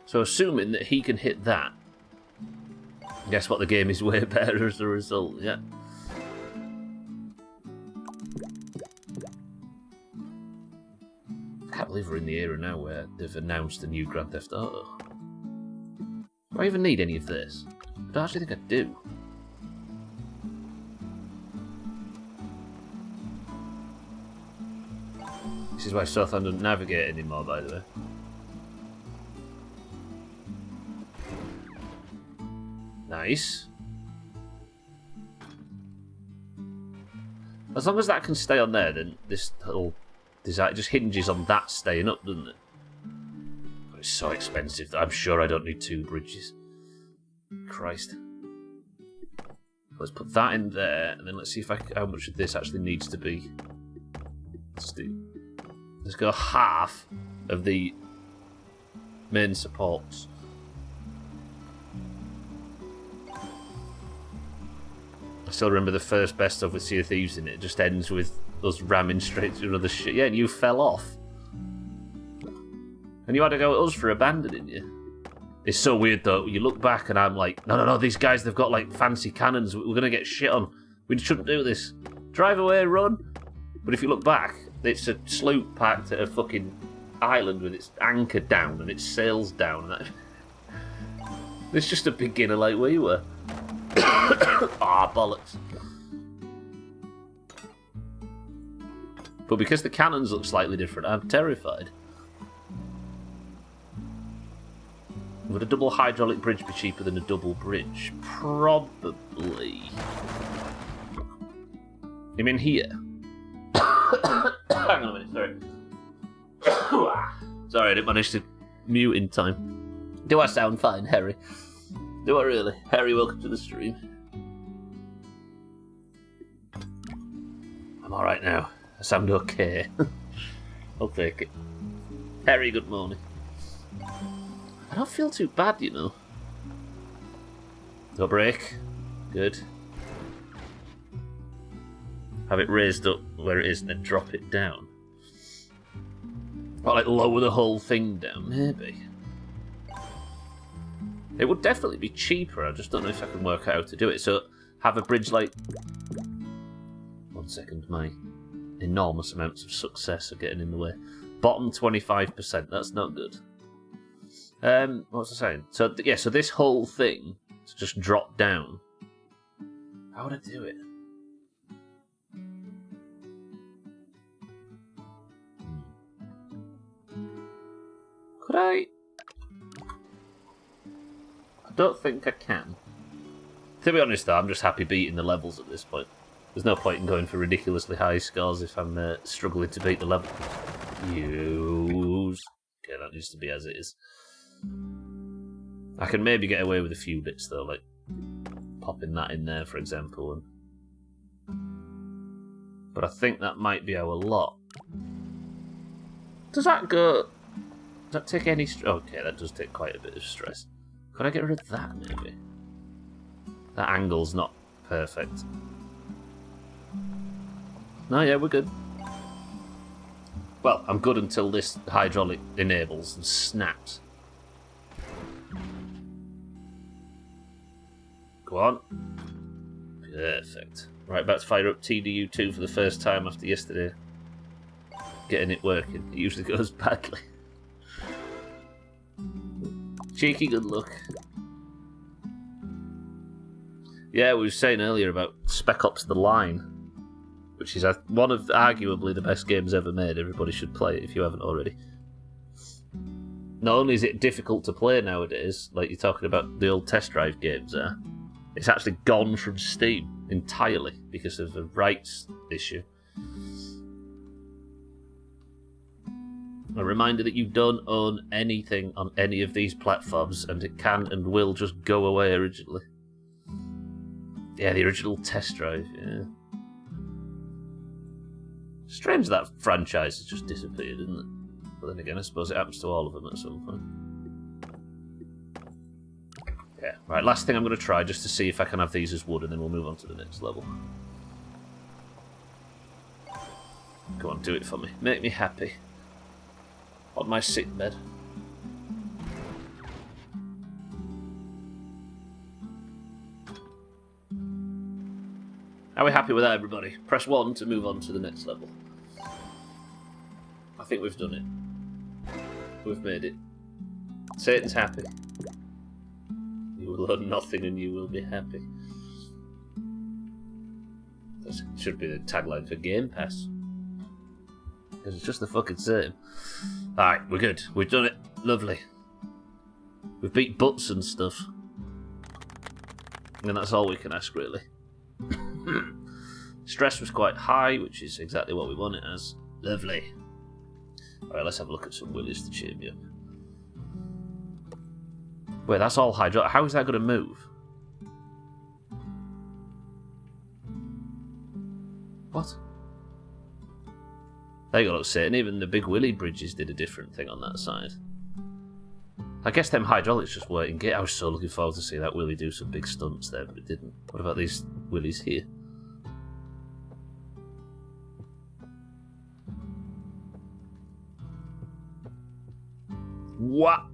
So assuming that he can hit that, guess what, the game is way better as a result, yeah. I can't believe we're in the era now where they've announced a new Grand Theft Auto. Do I even need any of this? I don't actually think I do. This is why Southland doesn't navigate anymore, by the way. Nice. As long as that can stay on there, then this whole design just hinges on that staying up, doesn't it? But it's so expensive that I'm sure I don't need 2 bridges. Christ. Let's put that in there, and then let's see if how much of this actually needs to be. Let's go half of the main supports. I still remember the first best of with Sea of Thieves in it. It just ends with us ramming straight through another shit. Yeah, and you fell off. And you had to go at us for abandoning you. It's so weird though. You look back and I'm like, no, these guys, they've got like fancy cannons. We're going to get shit on. We shouldn't do this. Drive away, run. But if you look back, it's a sloop parked at a fucking island with its anchor down and its sails down. It's just a beginner like we were. Bollocks. But because the cannons look slightly different, I'm terrified. Would a double hydraulic bridge be cheaper than a double bridge? Probably. You mean here? Hang on a minute, sorry. Sorry, I didn't manage to mute in time. Do I sound fine, Harry? Do I really? Harry, welcome to the stream. I'm alright now. I sound okay. I'll take it. Harry, good morning. I don't feel too bad, you know. No break. Good. Have it raised up where it is and then drop it down. Or like lower the whole thing down, maybe. It would definitely be cheaper, I just don't know if I can work out how to do it. So, have a bridge like... 1 second, my enormous amounts of success are getting in the way. Bottom 25%, that's not good. What was I saying? So, yeah, so this whole thing to just drop down. How would I do it? Could I don't think I can. To be honest though, I'm just happy beating the levels at this point. There's no point in going for ridiculously high scores if I'm struggling to beat the level. Use. Okay, that needs to be as it is. I can maybe get away with a few bits though, like popping that in there, for example. But I think that might be our lot. Does that go... Does that take any... Okay, that does take quite a bit of stress. Could I get rid of that, maybe? That angle's not perfect. No, yeah, we're good. Well, I'm good until this hydraulic enables and snaps. Go on. Perfect. Right, about to fire up TDU2 for the first time after yesterday. Getting it working. It usually goes badly. Cheeky good luck. Yeah, we were saying earlier about Spec Ops The Line. which is one of arguably the best games ever made. Everybody should play it if you haven't already. Not only is it difficult to play nowadays, like you're talking about the old test drive games there, it's actually gone from Steam entirely because of a rights issue. A reminder that you don't own anything on any of these platforms, and it can and will just go away originally. Yeah, the original test drive, yeah. Strange that franchise has just disappeared, isn't it? But then again, I suppose it happens to all of them at some point. Yeah, right, last thing I'm going to try just to see if I can have these as wood, and then we'll move on to the next level. Go on, do it for me. Make me happy. On my sick bed. Are we happy with that, everybody? Press 1 to move on to the next level. I think we've done it. We've made it. Satan's happy. You will learn nothing and you will be happy. That should be the tagline for Game Pass. Because it's just the fucking same. Alright, we're good. We've done it. Lovely. We've beat butts and stuff. And that's all we can ask, really. Stress was quite high, which is exactly what we want it as. Lovely. Alright, let's have a look at some willies to cheer me up. Wait, that's all hydraulic. How is that going to move? What? There you go, look, Satan. Even the big willy bridges did a different thing on that side. I guess them hydraulics just weren't in gear. I was so looking forward to see that willy do some big stunts there, but it didn't. What about these willies here? What?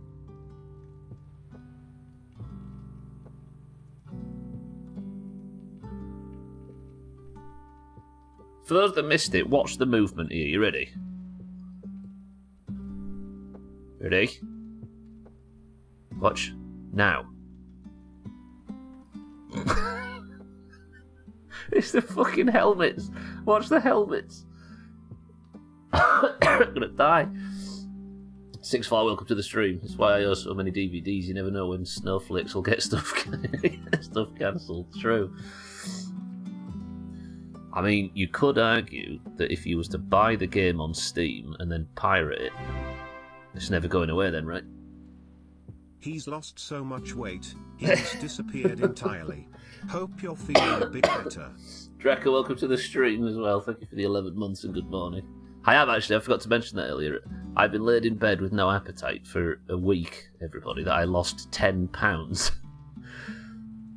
For those that missed it, watch the movement here. You ready? Ready? Watch. Now. It's the fucking helmets. Watch the helmets. I'm gonna die. 6-4, welcome to the stream. That's why I owe so many DVDs. You never know when snowflakes will get stuff cancelled. True. I mean, you could argue that if you was to buy the game on Steam and then pirate it, it's never going away then, right? He's lost so much weight, he's disappeared entirely. Hope you're feeling a bit better. Draco, welcome to the stream as well. Thank you for the 11 months and good morning. I have actually, I forgot to mention that earlier. I've been laid in bed with no appetite for a week, everybody, that I lost 10 pounds.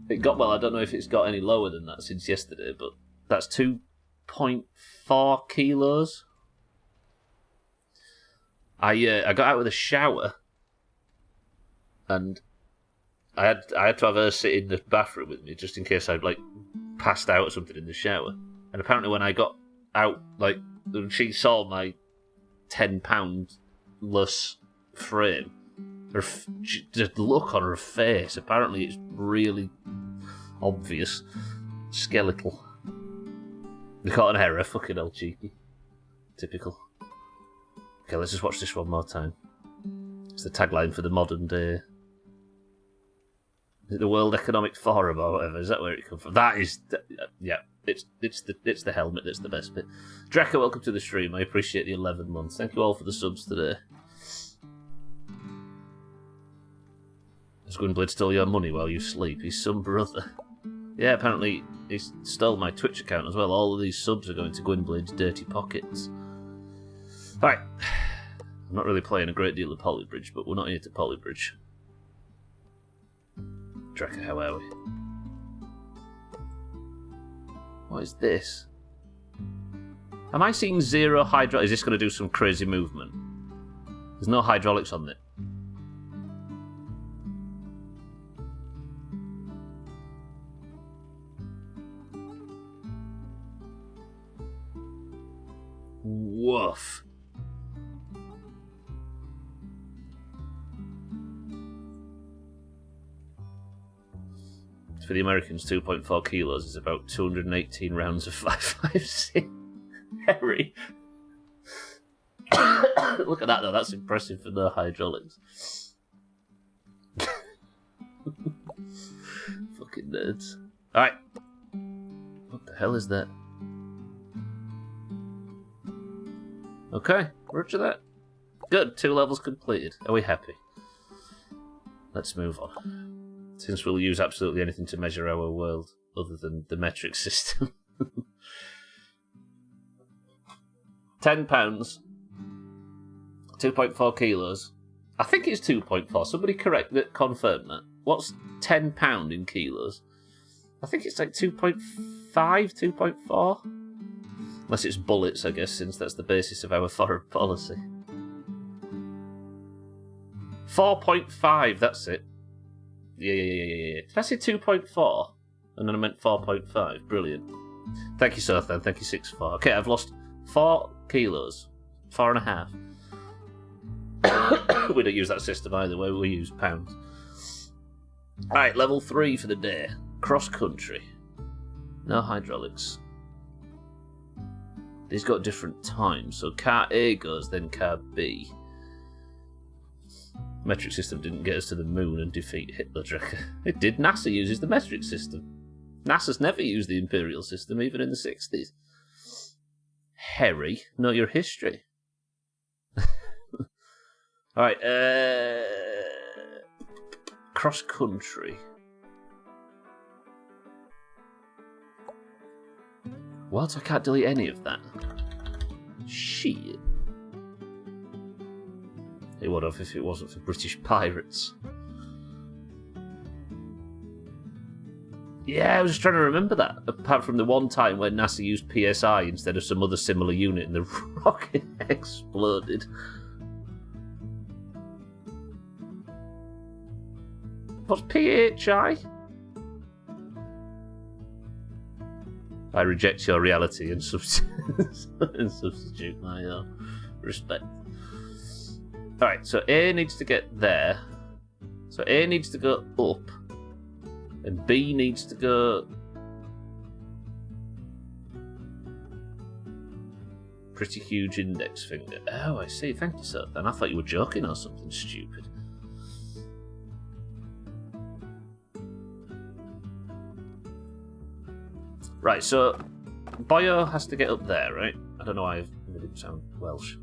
It got, well, I don't know if it's got any lower than that since yesterday, but that's 2.4 kilos. I got out of the shower, and I had to have her sit in the bathroom with me just in case I'd like passed out or something in the shower. And apparently, when I got out, like she saw my 10-pound-less frame, the look on her face. Apparently, it's really obvious, skeletal. We caught an error, fucking hell, cheeky. Typical. Okay, let's just watch this one more time. It's the tagline for the modern day. Is it the World Economic Forum or whatever? Is that where it comes from? That is, yeah, it's the helmet that's the best bit. Draco, welcome to the stream. I appreciate the 11 months. Thank you all for the subs today. Has Gwynblade stole your money while you sleep? He's some brother. Yeah, apparently he stole my Twitch account as well. All of these subs are going to Gwynblade's dirty pockets. Alright. I'm not really playing a great deal of Polybridge, but we're not here to Polybridge. Draco, how are we? What is this? Am I seeing zero hydraulics? Is this going to do some crazy movement? There's no hydraulics on it. Woof. For the Americans, 2.4 kilos is about 218 rounds of 5.56. Harry. Look at that, though. That's impressive for no hydraulics. Fucking nerds. Alright. What the hell is that? Okay, roger that. Good, 2 levels completed. Are we happy? Let's move on. Since we'll use absolutely anything to measure our world other than the metric system. £10. 2.4 kilos. I think it's 2.4. Somebody confirm that. What's £10 in kilos? I think it's like 2.5, 2.4. Unless it's bullets, I guess, since that's the basis of our foreign policy. 4.5, that's it. Yeah. Did I say 2.4? And then I meant 4.5. Brilliant. Thank you, Sothan. Thank you, 6'4". Okay, I've lost 4 kilos. 4.5. We don't use that system either, where we use pounds. Alright, level 3 for the day. Cross country. No hydraulics. These got different times, so car A goes, then car B. Metric system didn't get us to the moon and defeat Hitler. It did. NASA uses the metric system. NASA's never used the imperial system, even in the 60s. Harry, know your history. Alright, cross country. What? I can't delete any of that. Shit. It would have if it wasn't for British pirates. Yeah, I was just trying to remember that. Apart from the one time when NASA used PSI instead of some other similar unit and the rocket exploded. What's PHI? I reject your reality and substitute my respect. Alright, so A needs to get there. So A needs to go up. And B needs to go... Pretty huge index finger. Oh, I see. Thank you, sir. Then I thought you were joking or something stupid. Right, so Boyo has to get up there, right? I don't know why I made him sound Welsh.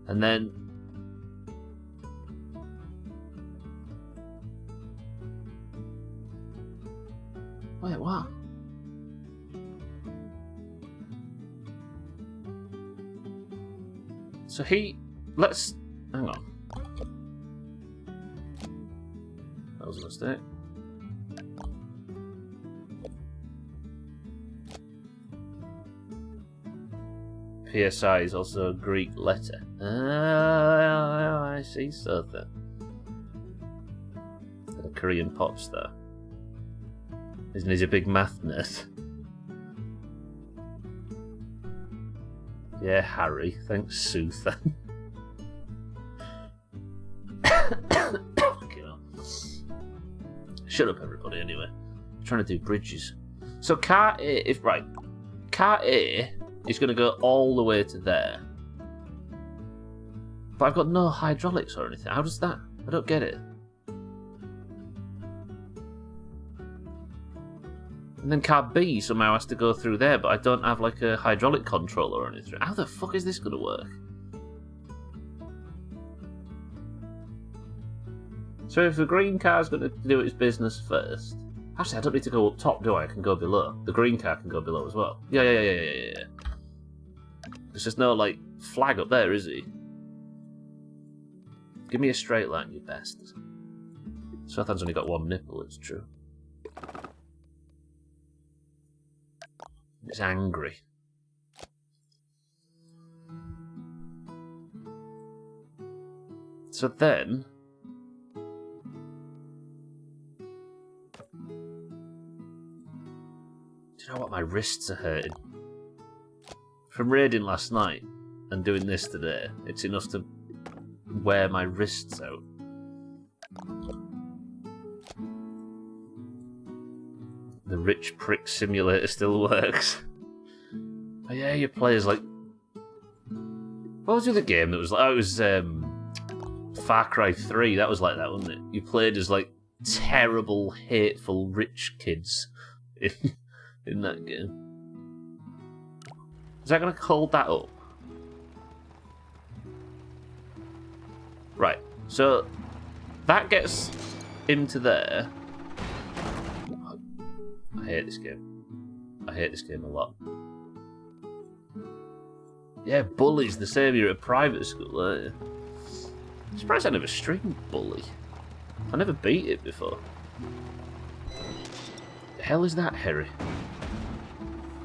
And then... Wait, what? So let's... Hang on. That was a mistake. PSI is also a Greek letter. I see something. A Korean pop star. Isn't he a big math nerd? Yeah, Harry. Thanks, Suthan. Shut up, everybody, anyway. I'm trying to do bridges. So car A, car A is going to go all the way to there. But I've got no hydraulics or anything. How does that... I don't get it. And then car B somehow has to go through there, but I don't have like a hydraulic controller or anything. How the fuck is this going to work? So if the green car's going to do its business first... Actually, I don't need to go up top, do I? I can go below. The green car can go below as well. Yeah. There's just no, like, flag up there, is he? Give me a straight line, you bastard. Sothan's only got one nipple, it's true. It's angry. So then... Do you know what? My wrists are hurting. From raiding last night and doing this today, it's enough to wear my wrists out. The rich prick simulator still works. Oh yeah, your players like What was the other game that was like? Oh, it was Far Cry 3. That was like that, wasn't it? You played as like terrible, hateful, rich kids in that game. Is that going to hold that up? Right. So that gets into there. I hate this game. I hate this game a lot. Yeah, Bully's the same. You're at a private school, aren't you? I'm surprised I never streamed Bully. I never beat it before. The hell is that, Harry?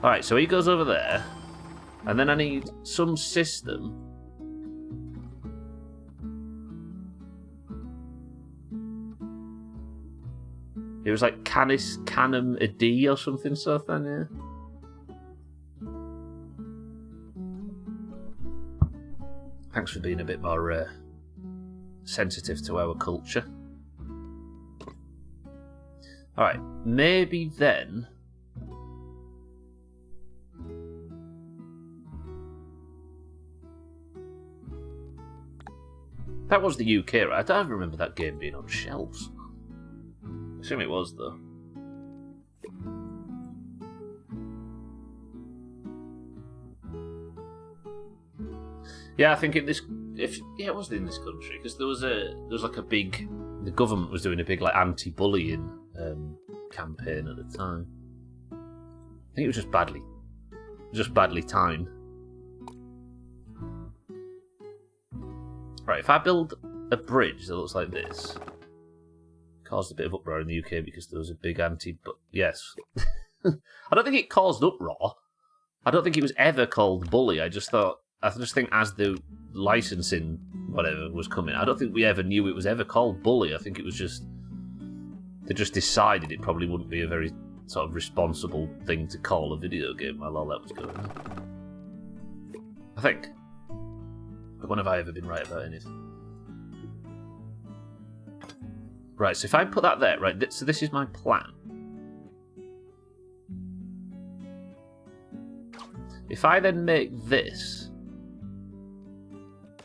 Alright, so he goes over there. And then I need some system. It was like Canis Canum Adi or something, yeah. Thanks for being a bit more sensitive to our culture. Alright, maybe then... That was the UK, right? I don't remember that game being on shelves. I assume it was, though. Yeah, I think it was in this country because there was like a big. The government was doing a big like anti-bullying campaign at the time. I think it was just badly timed. Right, if I build a bridge that looks like this, caused a bit of uproar in the UK because there was a big but yes. I don't think it caused uproar. I don't think it was ever called Bully. I just think as the licensing whatever was coming, I don't think we ever knew it was ever called Bully. I think it was just they just decided it probably wouldn't be a very sort of responsible thing to call a video game while all that was going on. I think. But when have I ever been right about anything? Right, so if I put that there, right, so this is my plan. If I then make this,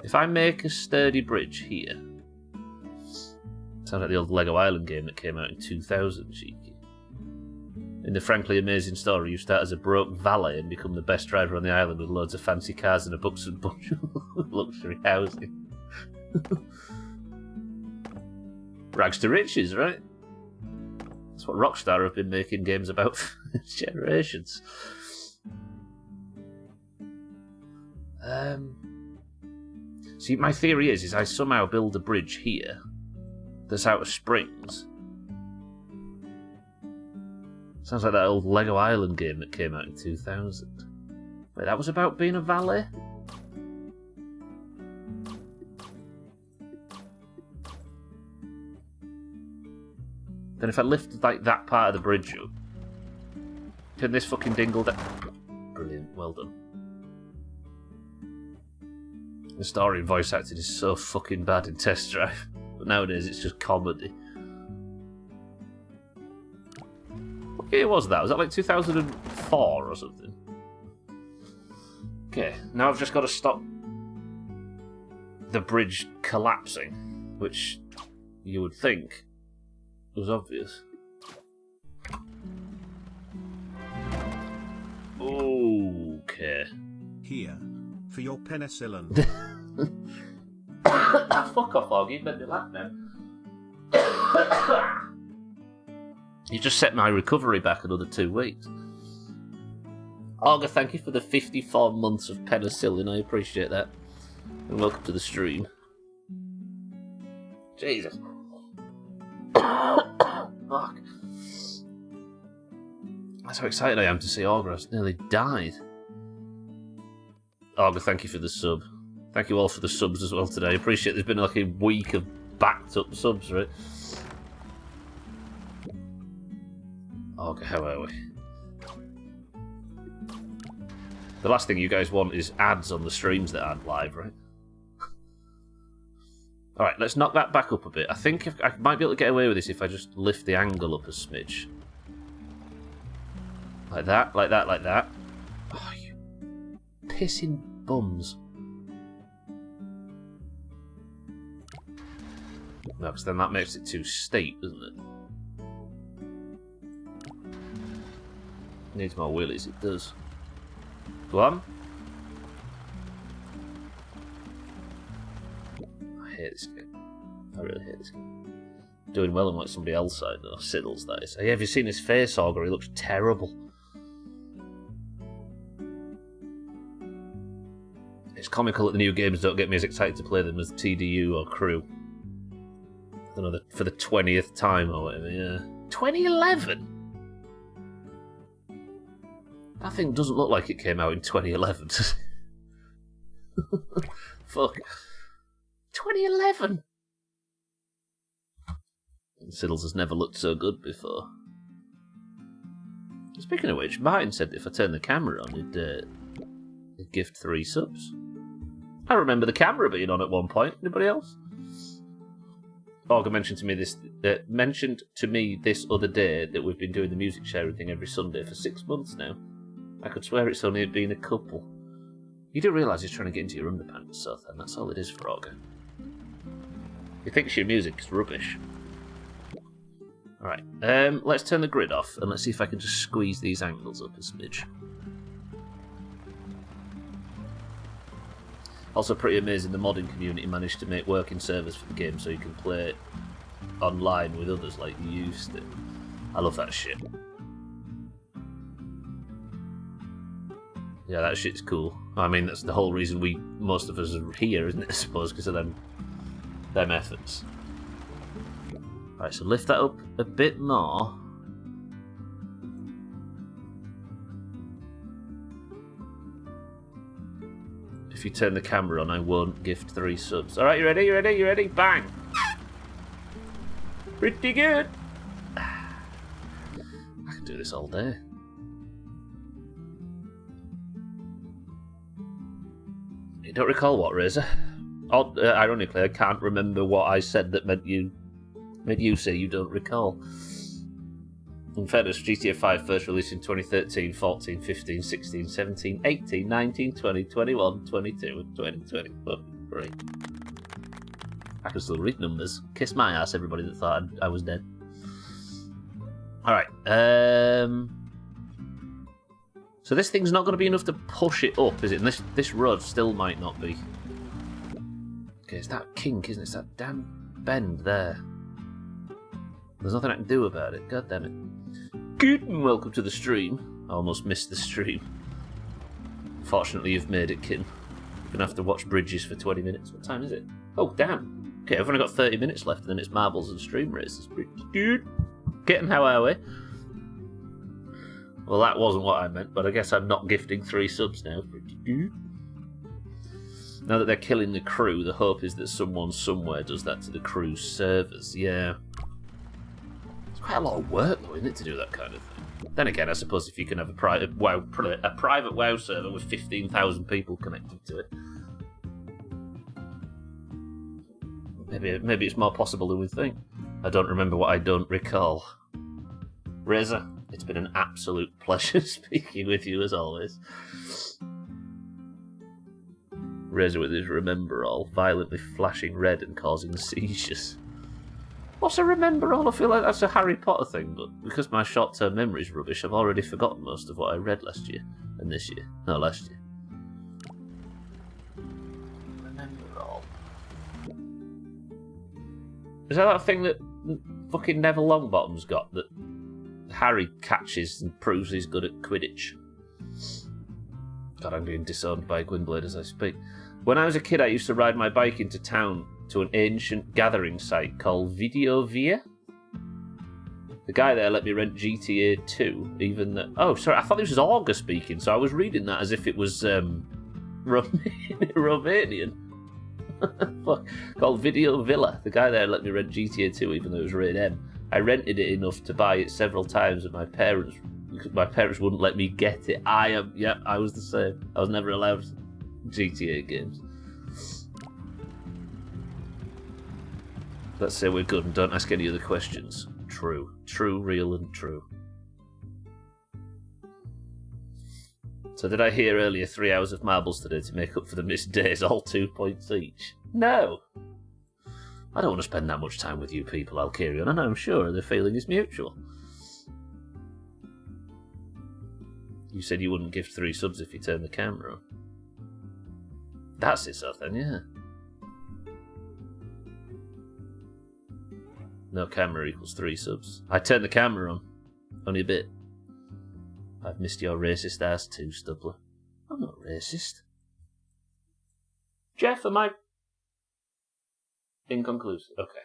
if I make a sturdy bridge here, sounds like the old Lego Island game that came out in 2000, cheeky. In the frankly amazing story, you start as a broke valet and become the best driver on the island with loads of fancy cars and a bunch of luxury housing. Rags to riches, right? That's what Rockstar have been making games about for generations. See, my theory is I somehow build a bridge here that's out of springs. Sounds like that old Lego Island game that came out in 2000. Wait, that was about being a valet? Then if I lift like that part of the bridge up, can this fucking dingle down? Brilliant, well done. The story and voice acting is so fucking bad in Test Drive, but nowadays it's just comedy. What year was that? Was that like 2004 or something? Okay, now I've just got to stop the bridge collapsing, which you would think was obvious. Okay. Here, for your penicillin. Fuck off, Augie. You made me laugh now. You just set my recovery back another 2 weeks. Augie, thank you for the 54 months of penicillin. I appreciate that. And welcome to the stream. Jesus. Fuck. That's how excited I am to see Augur. I nearly died. Augur, thank you for the sub. Thank you all for the subs as well today. I appreciate there's been like a week of backed up subs, right? Augur, how are we? The last thing you guys want is ads on the streams that aren't live, right? Alright, let's knock that back up a bit. I think I might be able to get away with this if I just lift the angle up a smidge. Like that, like that, like that. Oh, you pissing bums. No, because then that makes it too steep, doesn't it? Needs more wheelies, it does. Go on. I hate this game. I really hate this game. Doing well on like somebody else side, though. Siddles, that is. Hey, have you seen his face, Augur? He looks terrible. It's comical that the new games don't get me as excited to play them as TDU or Crew. I don't know, for the 20th time or whatever, yeah. 2011? That thing doesn't look like it came out in 2011. Fuck. 2011? Siddles has never looked so good before. Speaking of which, Martin said if I turn the camera on, he'd gift 3 subs. I remember the camera being on at one point. Anybody else? Augur mentioned to me this other day that we've been doing the music sharing thing every Sunday for 6 months now. I could swear it's only been a couple. You do realise he's trying to get into your underpants, so then that's all it is for Augur. He thinks your music's rubbish. Alright, let's turn the grid off and let's see if I can just squeeze these angles up a smidge. Also pretty amazing the modding community managed to make working servers for the game so you can play it online with others like you used to. I love that shit. Yeah, that shit's cool. I mean, that's the whole reason most of us are here, isn't it, I suppose, because of them efforts. Right, so lift that up a bit more. If you turn the camera on, I won't gift 3 subs. Alright, you ready? You ready? You ready? Bang! Pretty good! I can do this all day. You don't recall what, Razor? Ironically, I can't remember what I said that made you say you don't recall. In fairness, GTA 5 first released in 2013, 14, 15, 16, 17, 18, 19, 20, 21, 22, and 2020. Fucking great. I can still read numbers. Kiss my ass, everybody that thought I was dead. Alright, so this thing's not going to be enough to push it up, is it? And this road still might not be. Okay, it's that kink, isn't it? It's that damn bend there. There's nothing I can do about it. God damn it. Good and welcome to the stream. I almost missed the stream. Fortunately, you've made it, Kin. You're going to have to watch Bridges for 20 minutes. What time is it? Oh, damn. Okay, I've only got 30 minutes left, and then it's marbles and stream races. Pretty good. Getting how are we? Well, that wasn't what I meant, but I guess I'm not gifting 3 subs now. Pretty good. Now that they're killing the crew, the hope is that someone somewhere does that to the crew's servers. Yeah. It's quite a lot of work, though, isn't it, to do that kind of thing? Then again, I suppose if you can have a private WoW server with 15,000 people connected to it, maybe it's more possible than we think. I don't remember what I don't recall. Razor, it's been an absolute pleasure speaking with you as always. Razor with his remember all, violently flashing red and causing seizures. What's a remember all? I feel like that's a Harry Potter thing, but because my short-term memory's rubbish, I've already forgotten most of what I read last year and this year. No, last year. Remember all. Is that thing that fucking Neville Longbottom's got that Harry catches and proves he's good at Quidditch? God, I'm being disowned by Gwynblade as I speak. When I was a kid, I used to ride my bike into town to an ancient gathering site called Videovia. The guy there let me rent GTA 2, even though... Oh, sorry, I thought this was Augur speaking, so I was reading that as if it was Romanian. Fuck. Called Video Villa. The guy there let me rent GTA 2, even though it was rated M. I rented it enough to buy it several times, and my parents wouldn't let me get it. I was the same. I was never allowed GTA games. Let's say we're good and don't ask any other questions. True. True, real, and true. So did I hear earlier 3 hours of marbles today to make up for the missed days, all 2 points each? No! I don't want to spend that much time with you people, Alkirion, and I'm sure the feeling is mutual. You said you wouldn't give 3 subs if you turned the camera on. That's it, so then, yeah. No camera equals 3 subs. I turned the camera on. Only a bit. I've missed your racist ass too, Stubbler. I'm not racist. Jeff, am I... Inconclusive. Okay.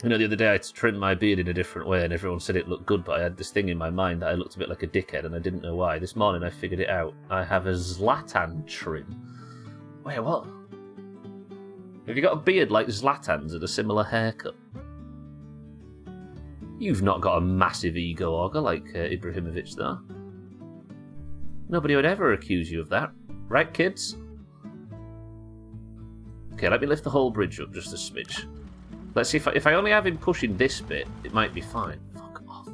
You know, the other day I trimmed my beard in a different way and everyone said it looked good, but I had this thing in my mind that I looked a bit like a dickhead and I didn't know why. This morning I figured it out. I have a Zlatan trim. Wait, what? Have you got a beard like Zlatan's and a similar haircut? You've not got a massive ego auger like Ibrahimovic, though. Nobody would ever accuse you of that. Right, kids? Okay, let me lift the whole bridge up just a smidge. Let's see if I only have him pushing this bit, it might be fine. Fuck off.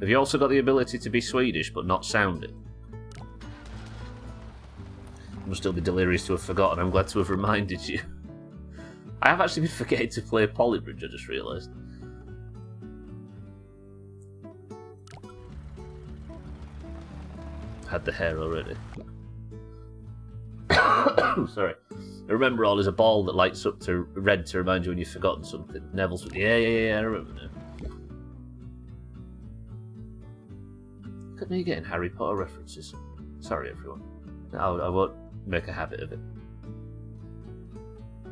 Have you also got the ability to be Swedish but not sound it? I must still be delirious to have forgotten. I'm glad to have reminded you. I have actually been forgetting to play Polybridge, I just realised. Had the hair already. Sorry. I remember all is a ball that lights up to red to remind you when you've forgotten something. Neville's with yeah, I remember now. Look at me getting Harry Potter references. Sorry, everyone. I won't make a habit of it.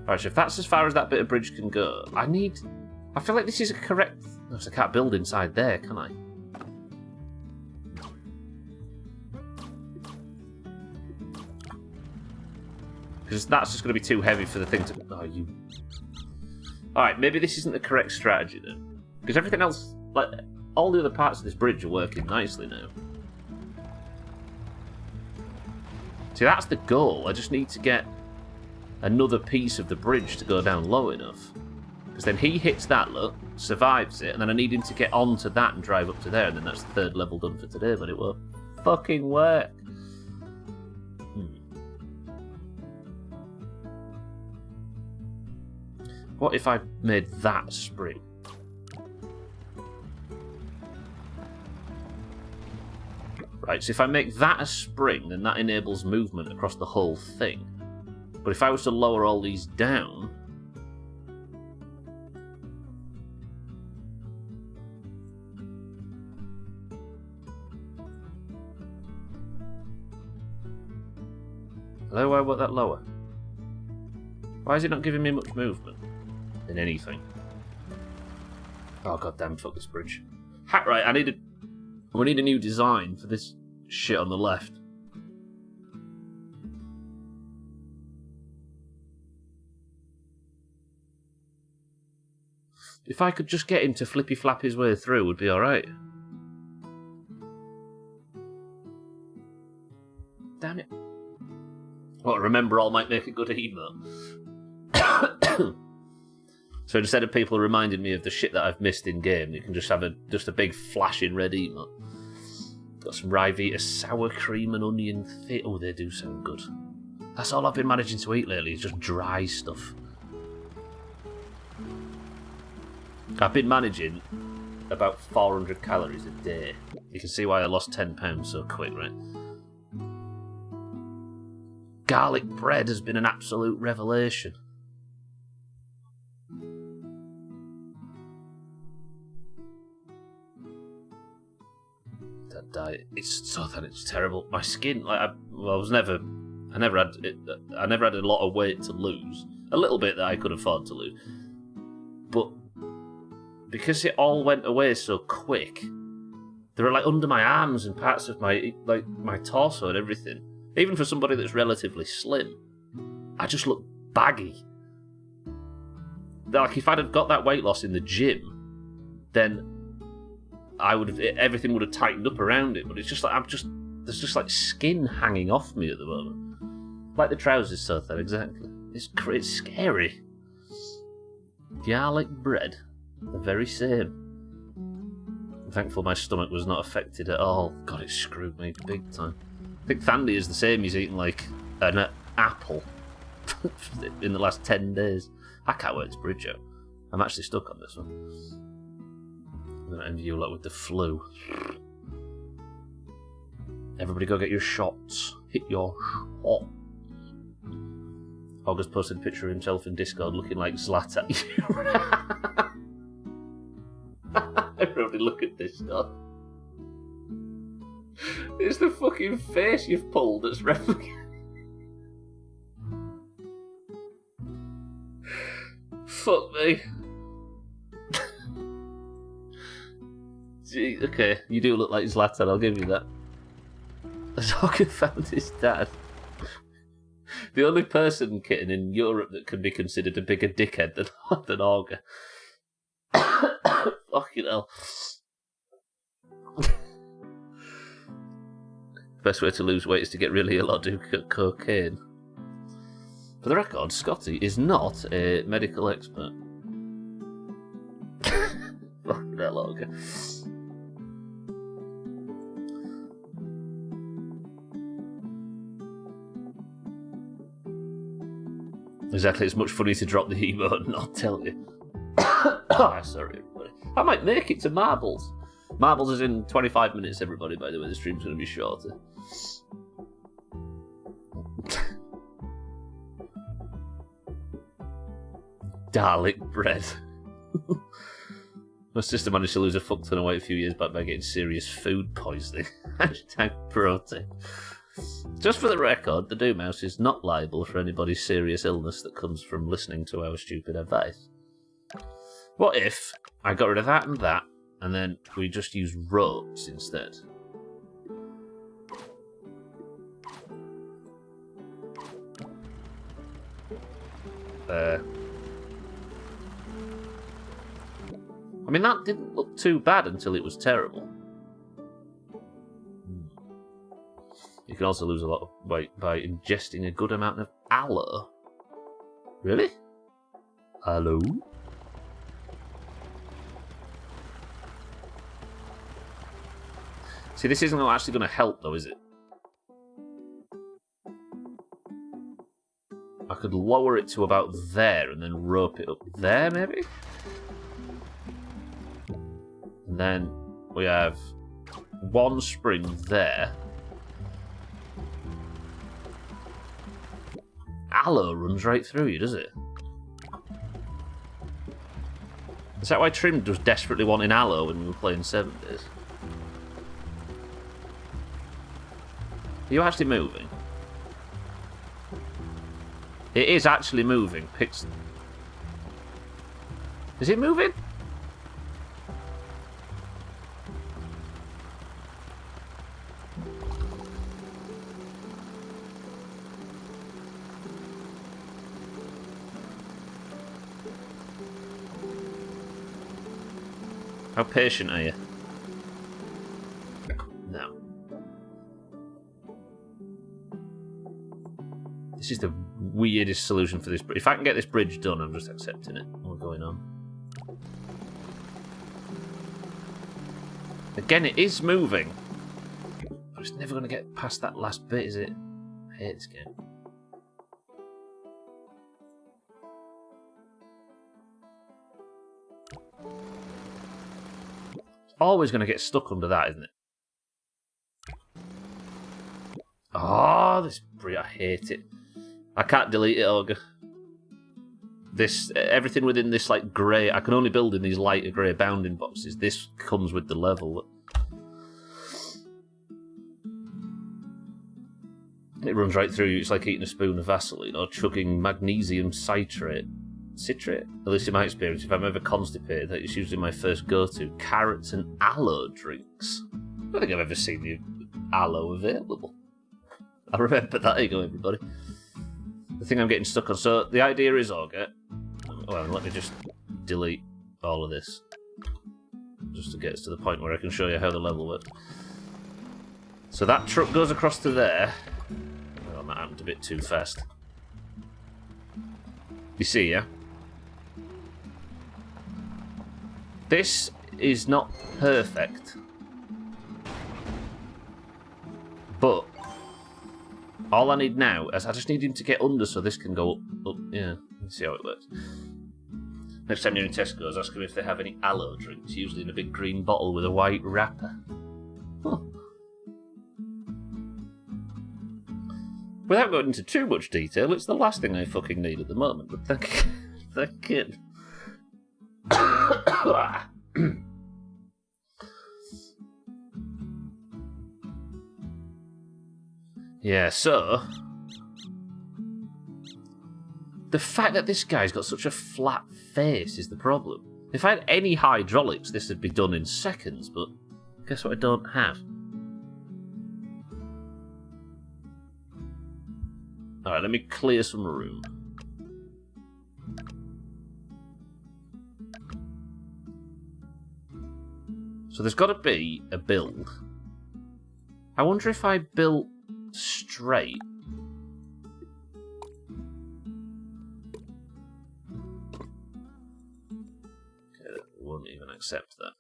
Alright, so if that's as far as that bit of bridge can go, I feel like this is a correct... No, so I can't build inside there, can I? Because that's just going to be too heavy for the thing to... Oh, you... Alright, maybe this isn't the correct strategy then. Because everything else... Like, all the other parts of this bridge are working nicely now. See, that's the goal. I just need to get another piece of the bridge to go down low enough. Because then he hits that, look, survives it, and then I need him to get onto that and drive up to there, and then that's the 3rd level done for today, but it won't fucking work. What if I made that spring? Right, so if I make that a spring, then that enables movement across the whole thing. But if I was to lower all these down... Hello, why want that lower? Why is it not giving me much movement? In anything. Oh goddamn, fuck this bridge. Right, we need a new design for this shit on the left. If I could just get him to flippy flap his way through, would be alright. Damn it. Well, remember all might make a good emote. So instead of people reminding me of the shit that I've missed in game, you can just have a big flashing red emote. Got some Ryvita sour cream and onion thick. Oh, they do sound good. That's all I've been managing to eat lately, is just dry stuff. I've been managing about 400 calories a day. You can see why I lost 10 pounds so quick, right? Garlic bread has been an absolute revelation. That diet, it's terrible. My skin, like, I never had a lot of weight to lose. A little bit that I could afford to lose, but because it all went away so quick, they were like under my arms and parts of my torso and everything. Even for somebody that's relatively slim, I just look baggy. Like if I'd have got that weight loss in the gym, then everything would have tightened up around it. But it's just like there's just like skin hanging off me at the moment, like the trousers so thin. Exactly. It's scary. Garlic bread, the very same. Thankful my stomach was not affected at all. God, it screwed me big time. I think Thandy is the same. He's eaten like an apple in the last 10 days. I can't work this bridge out. I'm actually stuck on this one. I'm going to envy you a lot with the flu. Everybody go get your shots. Hit your shot. August posted a picture of himself in Discord looking like Zlatan. Everybody look at Discord. It's the fucking face you've pulled that's replicated. Fuck me. Gee, okay, you do look like Zlatan, I'll give you that. Zorka found his dad. The only person, kitten, in Europe that can be considered a bigger dickhead than Auger. Fucking hell. Best way to lose weight is to get really ill or do cocaine. For the record, Scotty is not a medical expert. Fucking hell, Auger. Exactly, it's much funnier to drop the emote and I'll tell you. Sorry, everybody. I might make it to Marbles. Marbles is in 25 minutes, everybody, by the way. The stream's going to be shorter. Garlic bread. My sister managed to lose a fuck ton of weight a few years back by getting serious food poisoning. Hashtag protein. Just for the record, the Doomhaus is not liable for anybody's serious illness that comes from listening to our stupid advice. What if I got rid of that, and then we just use ropes instead? I mean, that didn't look too bad until it was terrible. You can also lose a lot of weight by ingesting a good amount of aloe. Really? Aloe? See, this isn't actually going to help, though, is it? I could lower it to about there and then rope it up there, maybe? And then we have one spring there. Aloe runs right through you, does it? Is that why Trim was desperately wanting aloe when we were playing 7 days? Are you actually moving? It is actually moving. Is it moving? How patient are you? No. This is the weirdest solution for this. If I can get this bridge done, I'm just accepting it. What's going on? Again, it is moving. But it's never going to get past that last bit, is it? I hate this game. Always going to get stuck under that, isn't it? Oh, this bridge, I hate it. I can't delete it, Olga. This, everything within this, like, grey, I can only build in these lighter grey bounding boxes. This comes with the level. It runs right through you. It's like eating a spoon of Vaseline or chugging magnesium citrate. Citrate? At least in my experience, if I'm ever constipated, that is usually my first go-to. Carrots and aloe drinks. I don't think I've ever seen the aloe available. I remember that. There you go, everybody. The thing I'm getting stuck on. So the idea is, Auger. Well, let me just delete all of this. Just to get us to the point where I can show you how the level works. So that truck goes across to there. Well, that happened a bit too fast. You see, yeah? This is not perfect, but all I need now is I just need him to get under so this can go up. Yeah, let's see how it works. Next time you're in Tesco's, ask them if they have any aloe drinks, usually in a big green bottle with a white wrapper. Huh. Without going into too much detail, it's the last thing I fucking need at the moment, but thank you. Yeah, so the fact that this guy's got such a flat face is the problem. If I had any hydraulics, this would be done in seconds, but guess what I don't have? Alright, let me clear some room. So there's got to be a build. I wonder if I built straight. Okay, it won't even accept that.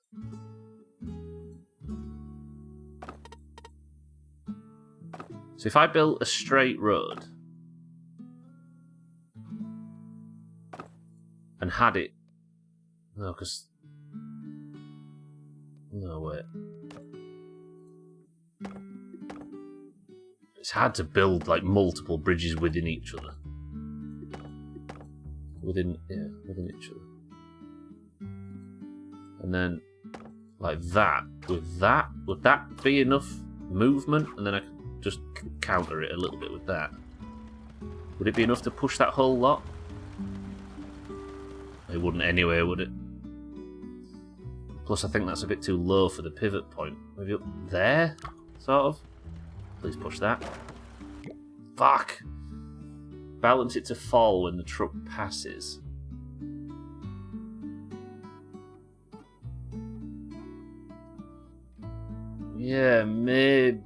So if I built a straight road and had it... No, because... No, wait. It's hard to build, like, multiple bridges within each other. Within each other. And then, like that. With that, would that be enough movement? And then I could just counter it a little bit with that. Would it be enough to push that whole lot? It wouldn't anyway, would it? Plus, I think that's a bit too low for the pivot point. Maybe up there, sort of. Please push that. Fuck! Balance it to fall when the truck passes. Yeah, maybe.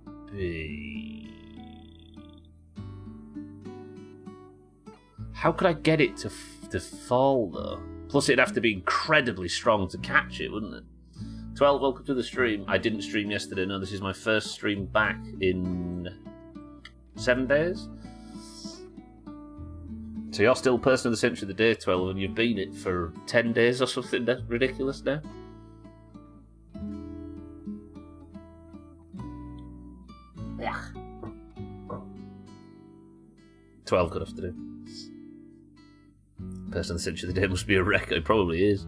How could I get it to fall, though? Plus, it'd have to be incredibly strong to catch it, wouldn't it? 12, welcome to the stream. I didn't stream yesterday. No, this is my first stream back in 7 days. So you're still person of the century of the day, 12, and you've been it for 10 days or something ridiculous now? Yeah. 12 good enough to do. Person of the century of the day must be a wreck. It probably is.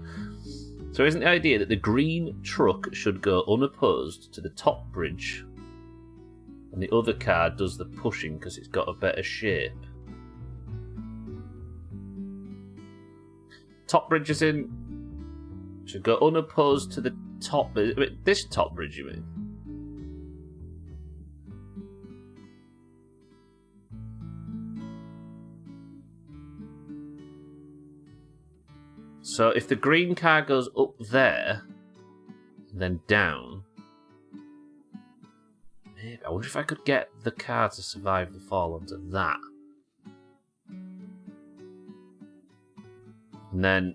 So isn't the idea that the green truck should go unopposed to the top bridge and the other car does the pushing because it's got a better shape? Top bridge is in... should go unopposed to the top... this top bridge, you mean? So if the green car goes up there, then down... Maybe. I wonder if I could get the car to survive the fall onto that. And then...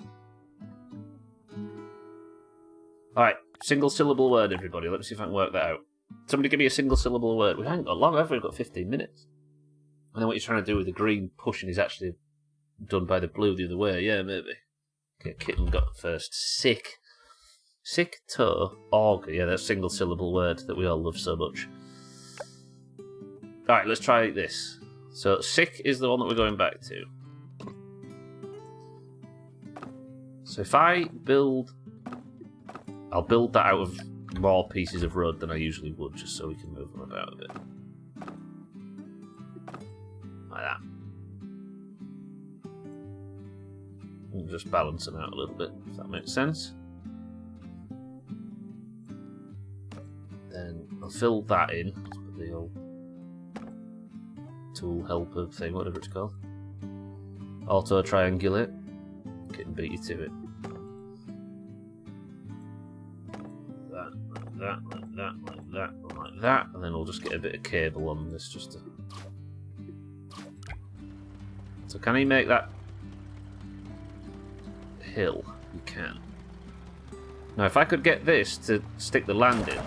Alright, single syllable word, everybody. Let me see if I can work that out. Somebody give me a single syllable word. We haven't got long, have we? We've got 15 minutes. And then what you're trying to do with the green pushing is actually done by the blue the other way. Yeah, maybe. Okay, Kitten got first. Sick. Sick toe auger. Yeah, that single syllable word that we all love so much. Alright, let's try this. So, sick is the one that we're going back to. So if I build... I'll build that out of more pieces of road than I usually would, just so we can move them about a bit. Like that. And just balance them out a little bit, if that makes sense. Then I'll fill that in. Let's put the old tool helper thing, whatever it's called. Auto triangulate. Can beat you to it. That, like that, like that, like that, and then we'll just get a bit of cable on this just to... So can he make that hill? He can. Now, if I could get this to stick the land in,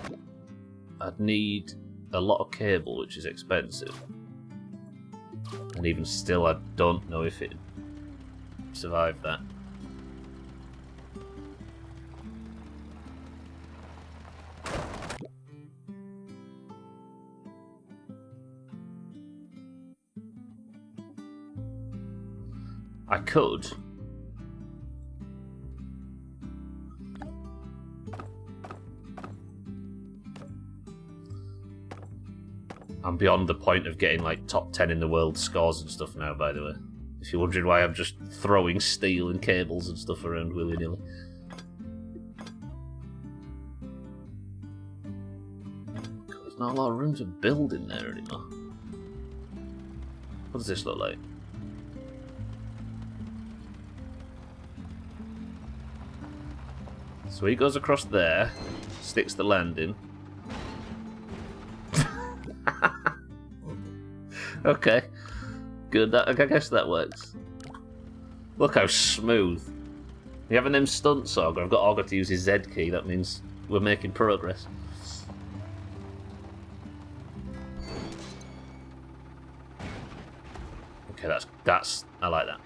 I'd need a lot of cable, which is expensive. And even still, I don't know if it'd survive that. I could. I'm beyond the point of getting like top 10 in the world scores and stuff now, by the way. If you're wondering why I'm just throwing steel and cables and stuff around willy-nilly. There's not a lot of room to build in there anymore. What does this look like? So he goes across there, sticks the land in. Okay, good. I guess that works. Look how smooth. You having them stunts, Augur? I've got Augur to use his Z key. That means we're making progress. Okay, that's I like that.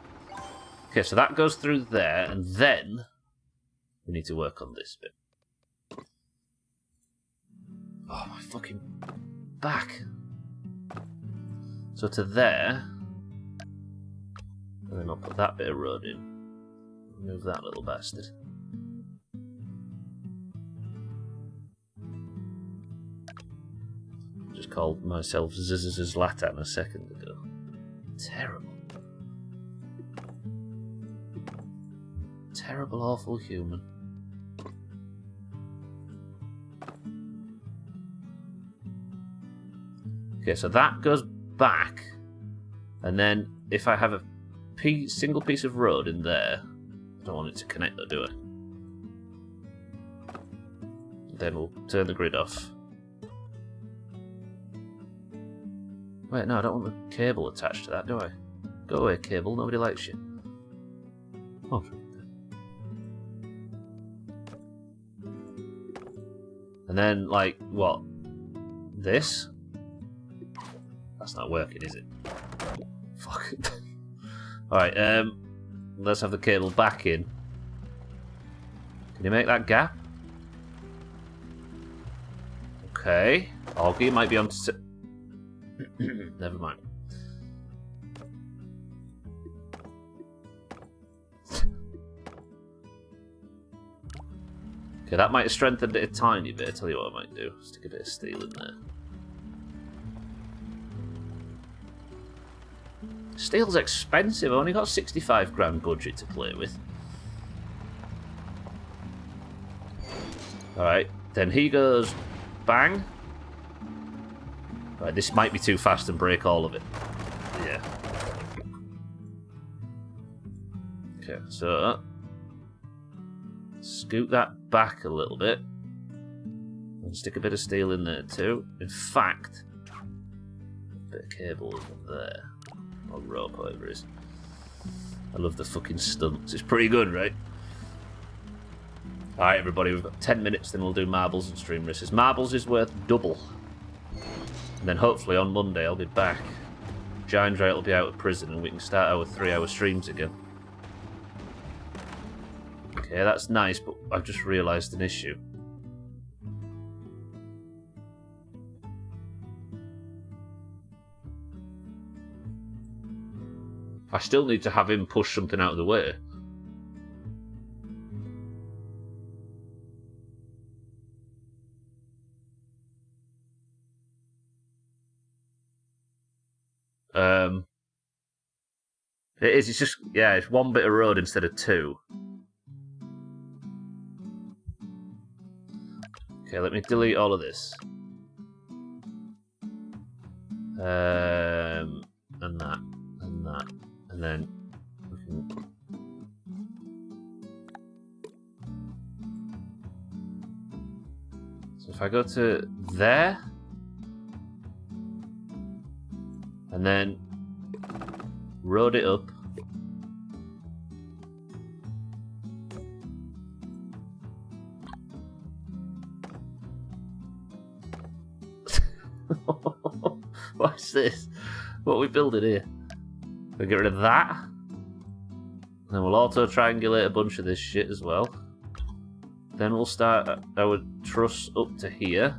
Okay, so that goes through there, and then we need to work on this bit. Oh, my fucking back. So to there, and then I'll put that bit of road in. Remove that little bastard. Just called myself Zlatan a second ago. Terrible. Terrible, awful human. Okay, so that goes back, and then if I have a single piece of road in there, I don't want it to connect though, do I? Then we'll turn the grid off. Wait, no, I don't want the cable attached to that, do I? Go away, cable, nobody likes you. Oh. And then, like, what? This? That's not working, is it? Fuck. Alright, let's have the cable back in. Can you make that gap? Okay. Augie might be on to... Never mind. Okay, that might have strengthened it a tiny bit. I'll tell you what I might do. Stick a bit of steel in there. Steel's expensive. I've only got 65 grand budget to play with. Alright, then he goes bang. Right, this might be too fast and break all of it. Yeah. Okay, so scoot that back a little bit. And stick a bit of steel in there too. In fact, a bit of cable over there. Or rope, whatever it is. I love the fucking stunts. It's pretty good, right? Alright, everybody, we've got 10 minutes, then we'll do marbles and stream races. Marbles is worth double. And then hopefully on Monday I'll be back. Giant Drake will be out of prison and we can start our 3-hour streams again. Okay, that's nice, but I've just realised an issue. I still need to have him push something out of the way. It is, it's just, yeah, it's one bit of road instead of two. Okay, let me delete all of this. And that, and that, and then we can... So if I go to there, and then road it up. this? What are we building here? We'll get rid of that. Then we'll auto-triangulate a bunch of this shit as well. Then we'll start our truss up to here.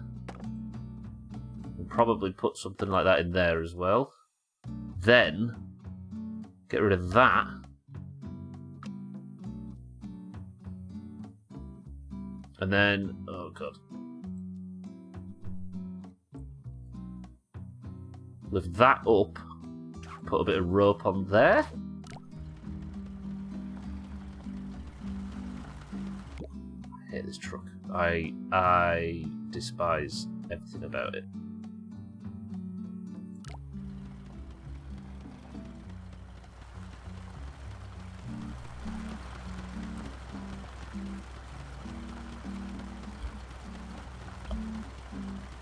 We'll probably put something like that in there as well. Then, get rid of that. And then, oh god. Lift that up. Put a bit of rope on there. I hate this truck. I despise everything about it.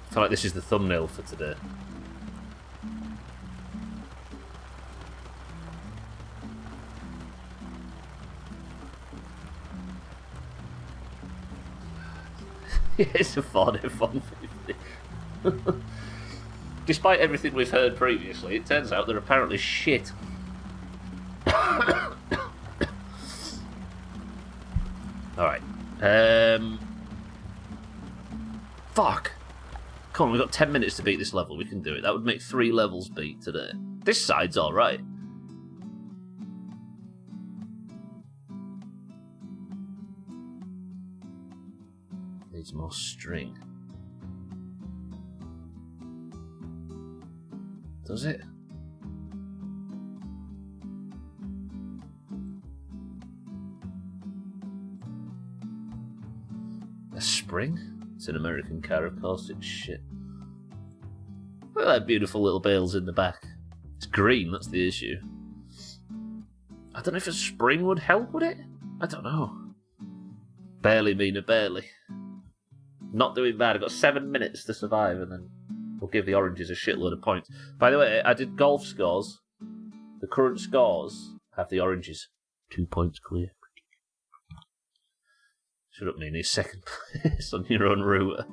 I feel like this is the thumbnail for today. Yeah, it's a Ford F-150. Despite everything we've heard previously, it turns out they're apparently shit. Alright. Fuck. Come on, we've got 10 minutes to beat this level. We can do it. That would make 3 levels beat today. This side's alright. Needs more string. Does it? A spring? It's an American car, of course, it's shit. Look at that beautiful little bales in the back. It's green, that's the issue. I don't know if a spring would help, would it? I don't know. Barely, Mina, barely. Not doing bad. I've got 7 minutes to survive, and then we'll give the oranges a shitload of points. By the way, I did golf scores. The current scores have the oranges 2 points clear. Shut up, Mina. Second place on your own router.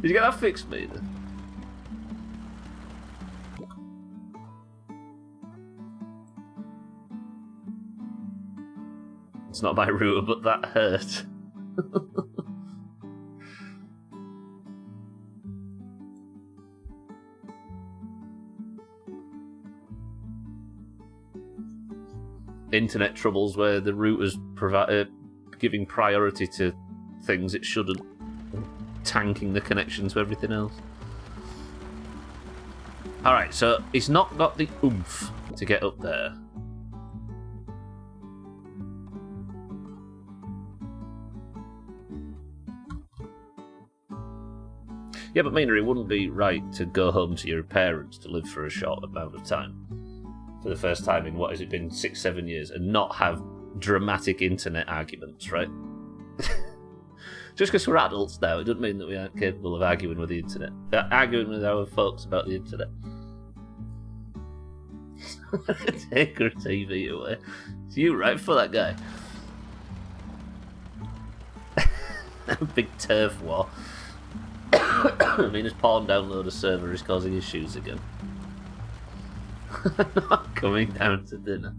Did you get that fixed, Mina? It's not my router, but that hurt. Internet troubles where the router's giving priority to things it shouldn't, tanking the connection to everything else. Alright, so he's not got the oomph to get up there. Yeah, but Mina, it wouldn't be right to go home to your parents to live for a short amount of time. For the first time in, what has it been, 6-7 years, and not have dramatic internet arguments, right? Just because we're adults now, it doesn't mean that we aren't capable of arguing with the internet. Arguing with our folks about the internet. Take her TV away. It's you, right, for that guy. Big turf war. I mean, his porn downloader server is causing issues again. Not coming down to dinner.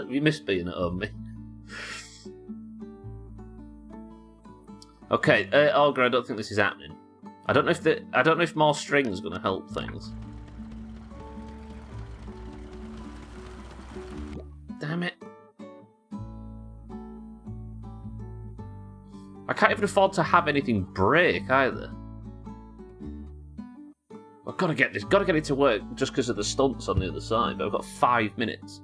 You miss being at home, mate. Okay, Olga, I don't think this is happening. I don't know if more string is going to help things. Damn it. I can't even afford to have anything break either. I've got to get this, got to get it to work just because of the stunts on the other side. But I've got 5 minutes.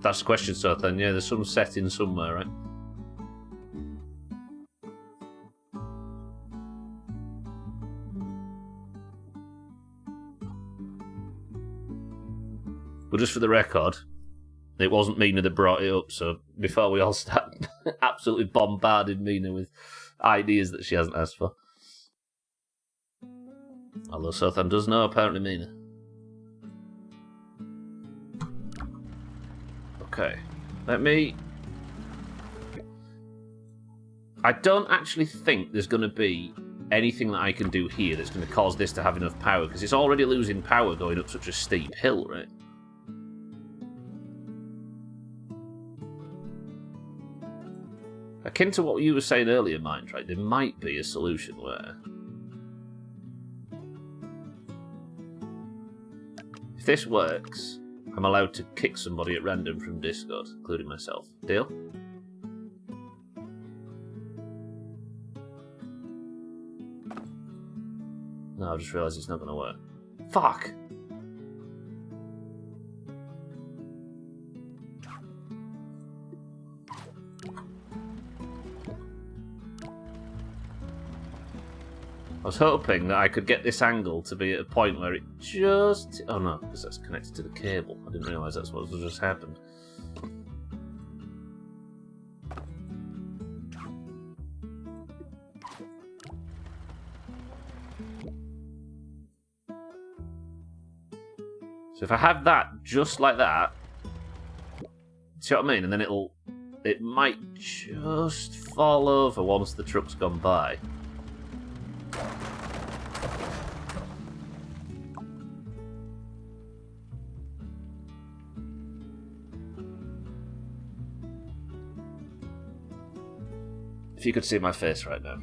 That's the question, so then. Yeah, there's some setting somewhere, right? But just for the record, it wasn't Mina that brought it up, so before we all start absolutely bombarding Mina with ideas that she hasn't asked for. Although Sothan does know, apparently, Mina. Okay. Let me... I don't actually think there's going to be anything that I can do here that's going to cause this to have enough power, because it's already losing power going up such a steep hill, right? Akin to what you were saying earlier, Mind, right? There might be a solution where... if this works, I'm allowed to kick somebody at random from Discord, including myself. Deal? No, I just realised it's not going to work. Fuck! I was hoping that I could get this angle to be at a point where it just... oh no, because that's connected to the cable. I didn't realise that's what just happened. So if I have that just like that, see what I mean? And then it might just fall over once the truck's gone by. If you could see my face right now.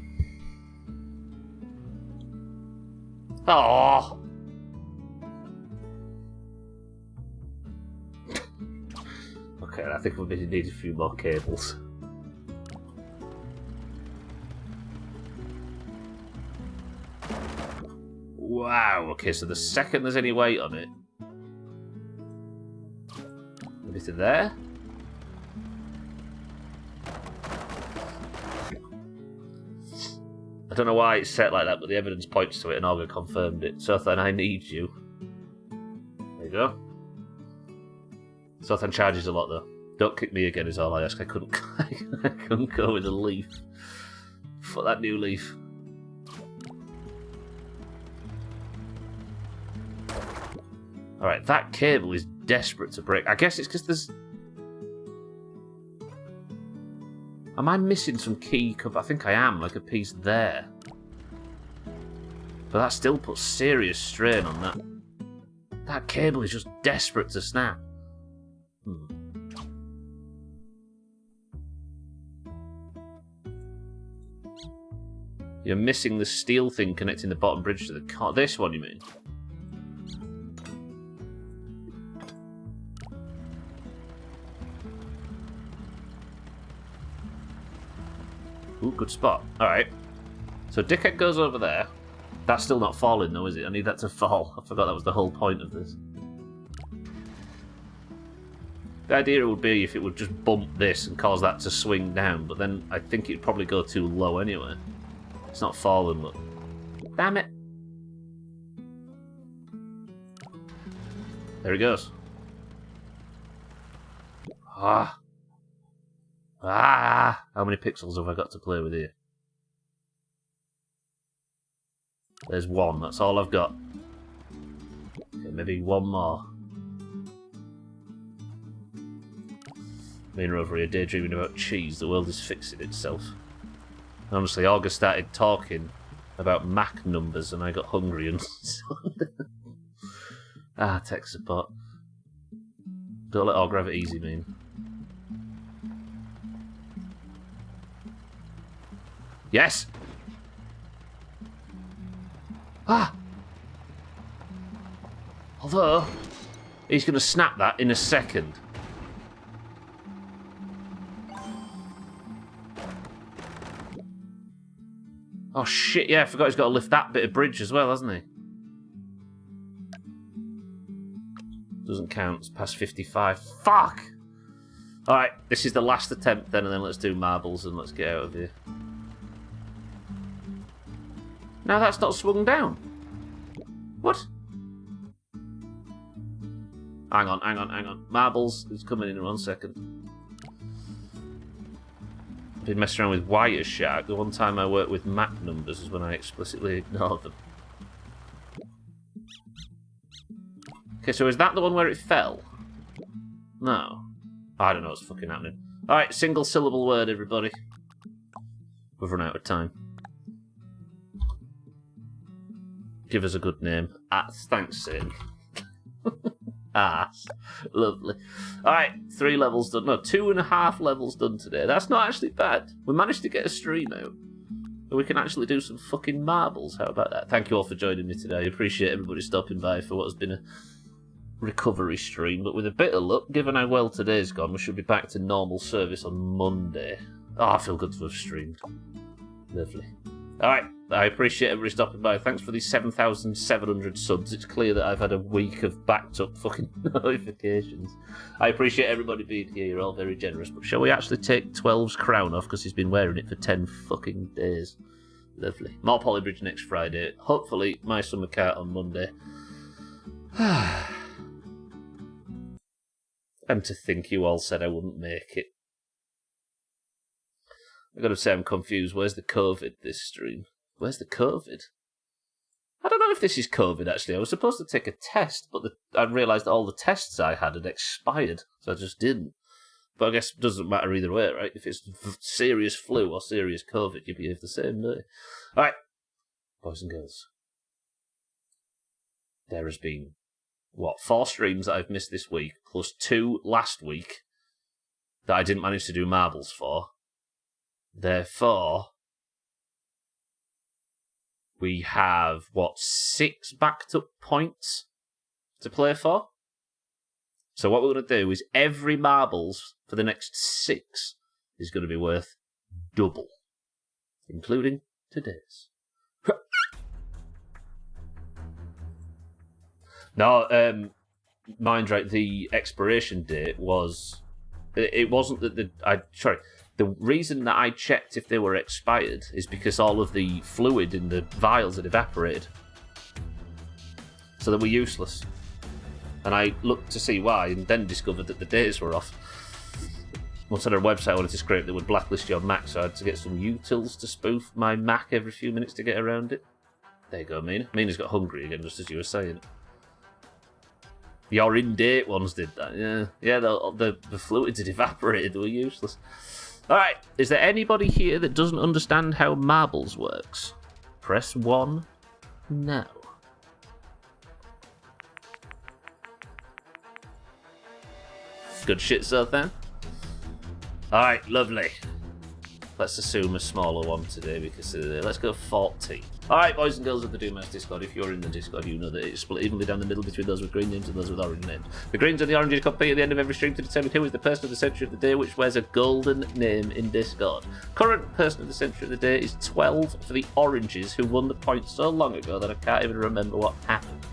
Oh. Okay, I think we need a few more cables. Wow, okay, so the second there's any weight on it... maybe to there? I don't know why it's set like that, but the evidence points to it and Olga confirmed it. Sothan, I need you. There you go. Sothan charges a lot though. Don't kick me again is all I ask. I couldn't go with a leaf. Fuck that new leaf. Alright, that cable is desperate to break. I guess it's because there's... am I missing some key? I think I am, like a piece there. But that still puts serious strain on that. That cable is just desperate to snap. You're missing the steel thing connecting the bottom bridge to the car. This one, you mean? Ooh, good spot. Alright. So Dickhead goes over there. That's still not falling though, is it? I need that to fall. I forgot that was the whole point of this. The idea would be if it would just bump this and cause that to swing down, but then I think it'd probably go too low anyway. It's not falling, look. Damn it! There he goes. Ah! Ah! How many pixels have I got to play with here? There's one, that's all I've got. Okay, maybe one more. Me and Rover here daydreaming about cheese. The world is fixing itself. Honestly, August started talking about Mac numbers and I got hungry and... tech support. Don't let all gravity easy mean. Yes! Ah! Although, he's going to snap that in a second. Oh shit, yeah, I forgot he's got to lift that bit of bridge as well, hasn't he? Doesn't count, it's past 55. Fuck! Alright, this is the last attempt then, and then let's do marbles and let's get out of here. Now that's not swung down. What? Hang on. Marbles is coming in 1 second. I've been messing around with Wireshark. The one time I worked with Mac numbers is when I explicitly ignored them. Okay, so is that the one where it fell? No. I don't know what's fucking happening. Alright, single syllable word, everybody. We've run out of time. Give us a good name. Thanks, Satan. Ass. Lovely. Alright, 3 levels done. No, 2.5 levels done today. That's not actually bad. We managed to get a stream out. We can actually do some fucking marbles. How about that? Thank you all for joining me today. I appreciate everybody stopping by for what has been a recovery stream. But with a bit of luck, given how well today's gone, we should be back to normal service on Monday. Oh, I feel good to have streamed. Lovely. Alright, I appreciate everybody stopping by. Thanks for these 7,700 subs. It's clear that I've had a week of backed up fucking notifications. I appreciate everybody being here. You're all very generous. But shall we actually take 12's crown off because he's been wearing it for 10 fucking days? Lovely. More Polybridge next Friday. Hopefully, my summer cart on Monday. And to think you all said I wouldn't make it. I've got to say I'm confused. Where's the COVID this stream? Where's the COVID? I don't know if this is COVID, actually. I was supposed to take a test, but I realised that all the tests I had expired, so I just didn't. But I guess it doesn't matter either way, right? If it's serious flu or serious COVID, you behave the same, don't you? All right, boys and girls. There has been, 4 streams that I've missed this week, plus 2 last week that I didn't manage to do marbles for. Therefore, we have, 6 backed up points to play for? So what we're going to do is every marbles for the next 6 is going to be worth double, including today's. No, mind right, the expiration date was... It wasn't that the reason that I checked if they were expired is because all of the fluid in the vials had evaporated. So they were useless. And I looked to see why, and then discovered that the dates were off. Once on a website I wanted to scrape that would blacklist your Mac, so I had to get some utils to spoof my Mac every few minutes to get around it. There you go, Mina. Mina's got hungry again, just as you were saying. Your in-date ones did that, yeah. Yeah, the fluids had evaporated, they were useless. Alright, is there anybody here that doesn't understand how marbles works? Press 1 now. Good shit, so then. Alright, lovely. Let's assume a smaller one today because let's go 14. Alright, boys and girls of the Doomhaus Discord, if you're in the Discord, you know that it's split evenly down the middle between those with green names and those with orange names. The greens and the oranges compete at the end of every stream to determine who is the person of the century of the day, which wears a golden name in Discord. Current person of the century of the day is 12 for the oranges, who won the point so long ago that I can't even remember what happened.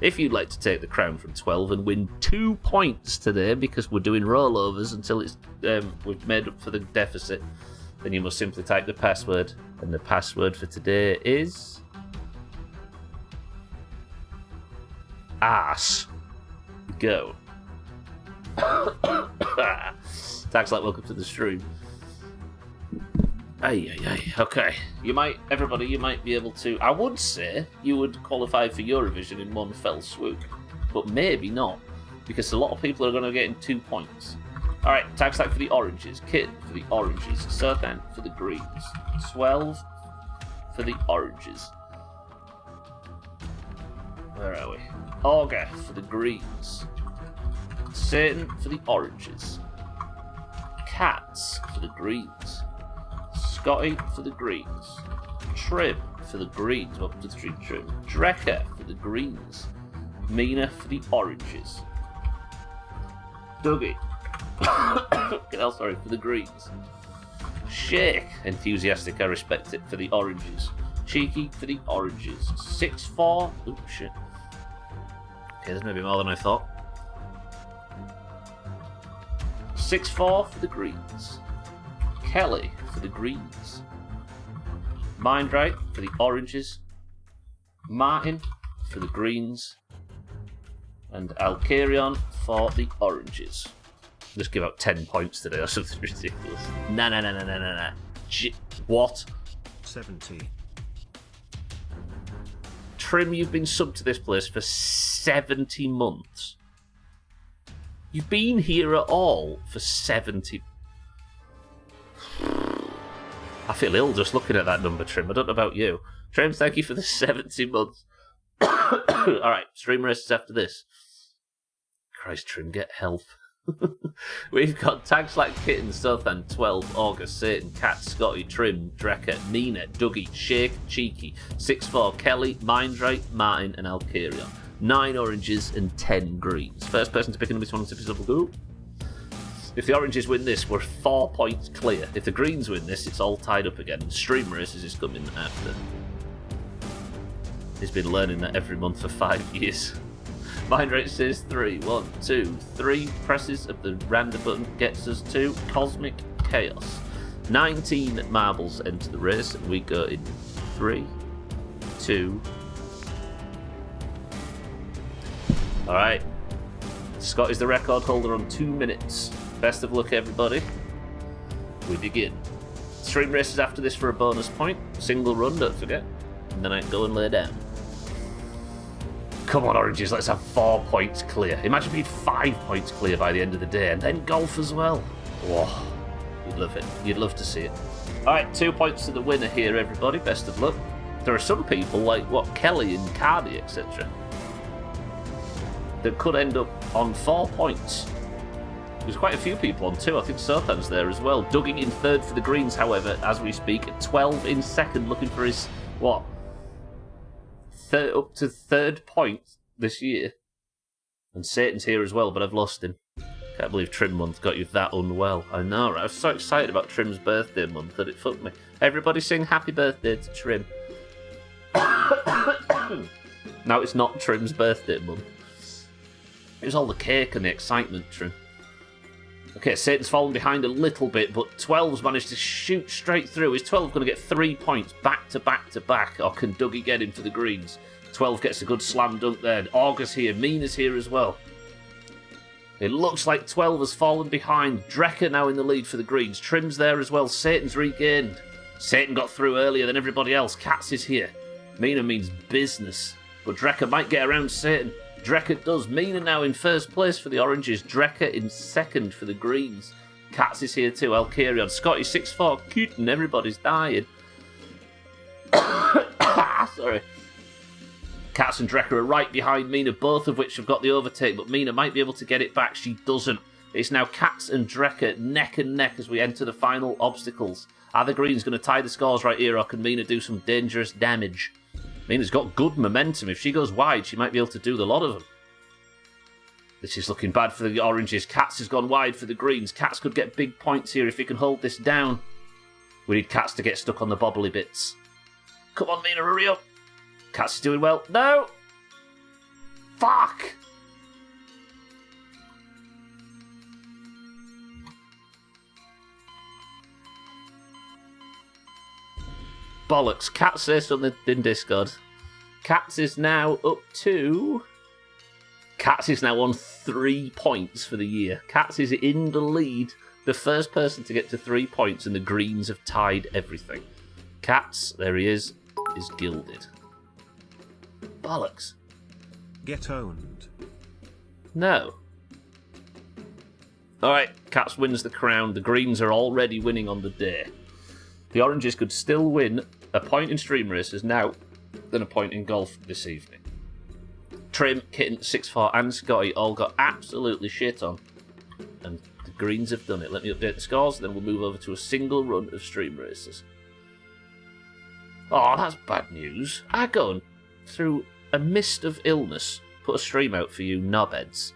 If you'd like to take the crown from 12 and win 2 points today, because we're doing rollovers until it's we've made up for the deficit, then you must simply type the password, and the password for today is... ass. Go. Tags like welcome to the stream. Okay. You might be able to... I would say you would qualify for Eurovision in one fell swoop, but maybe not, because a lot of people are going to get in 2 points. Alright, tag stack for the oranges, Kid for the oranges, Serthan for the greens, 12 for the oranges. Where are we? Auger for the greens, Satan for the oranges, Cats for the greens, Scotty for the greens, Trim for the greens, welcome to the stream, Trim, Drecker for the greens, Mina for the oranges, Dougie for the greens, Shake, enthusiastic, I respect it, for the oranges, Cheeky for the oranges, 6-4, ooh shit, okay, there's maybe more than I thought, 6-4 for the greens, Kelly for the greens, Mindright for the oranges, Martin for the greens, and Alcarion for the oranges. Just give out 10 points today or something ridiculous. Nah. What? 70. Trim, you've been subbed to this place for 70 months. You've been here at all for 70... I feel ill just looking at that number, Trim. I don't know about you. Trim, thank you for the 70 months. Alright, stream races after this. Christ, Trim, get help. We've got Tags Like Kitten, Sothan, 12, August, Satan, Cat, Scotty, Trim, Drecker, Nina, Dougie, Shake, Cheeky, 6-4, Kelly, Mindrate, Martin, and Alcarion. 9 oranges and 10 greens. First person to pick a number 1 to double go. If the oranges win this, we're 4 points clear. If the greens win this, it's all tied up again. And Stream Races is coming after. He's been learning that every month for 5 years. Mindrate says 3. 1, 2, 3 presses of the random button gets us to Cosmic Chaos. 19 marbles enter the race, and we go in 3, 2. Alright. Scott is the record holder on 2 minutes. Best of luck, everybody. We begin. Stream races after this for a bonus point. Single run, don't forget. And then I go and lay down. Come on, oranges, let's have 4 points clear. Imagine being 5 points clear by the end of the day, and then golf as well. Whoa, you'd love it. You'd love to see it. Alright, 2 points to the winner here, everybody. Best of luck. There are some people, like, Kelly and Cardi, etc., that could end up on 4 points. There's quite a few people on 2. I think Sothan's there as well. Dugging in 3rd for the greens, however, as we speak. 12 in 2nd, looking for his, up to 3rd point this year. And Satan's here as well, but I've lost him. Can't believe Trim Month got you that unwell. I know, right? I was so excited about Trim's birthday month that it fucked me. Everybody sing happy birthday to Trim. Now it's not Trim's birthday month. It was all the cake and the excitement, Trim. Okay, Satan's fallen behind a little bit, but 12's managed to shoot straight through. Is 12 going to get 3 points back to back to back, or can Dougie get him for the greens? 12 gets a good slam dunk there. August here, Mina's here as well. It looks like 12 has fallen behind. Drecker now in the lead for the greens. Trim's there as well. Satan's regained. Satan got through earlier than everybody else. Cats is here. Mina means business, but Drecker might get around Satan. Drecker does. Mina now in 1st place for the oranges. Drecker in 2nd for the greens. Cats is here too. Alcarion. Scotty 6-4. Kitten. Everybody's dying. Sorry. Cats and Drecker are right behind Mina, both of which have got the overtake, but Mina might be able to get it back. She doesn't. It's now Cats and Drecker neck and neck as we enter the final obstacles. Are the greens going to tie the scores right here, or can Mina do some dangerous damage? Mina's got good momentum. If she goes wide, she might be able to do the lot of them. This is looking bad for the oranges. Cats has gone wide for the greens. Cats could get big points here if he can hold this down. We need Cats to get stuck on the bobbly bits. Come on, Mina, hurry up. Cats is doing well. No! Fuck! Bollocks. Cats says something in Discord. Cats is now up to... Cats is now on 3 points for the year. Cats is in the lead. The first person to get to 3 points, and the greens have tied everything. Cats, there he is gilded. Bollocks. Get owned. No. Alright, Cats wins the crown. The greens are already winning on the day. The oranges could still win a point in stream races now than a point in golf this evening. Trim, Kitten, 6-4 and Scotty all got absolutely shit on. And the greens have done it. Let me update the scores, then we'll move over to a single run of stream races. Oh, that's bad news. I go through a mist of illness, put a stream out for you knobheads.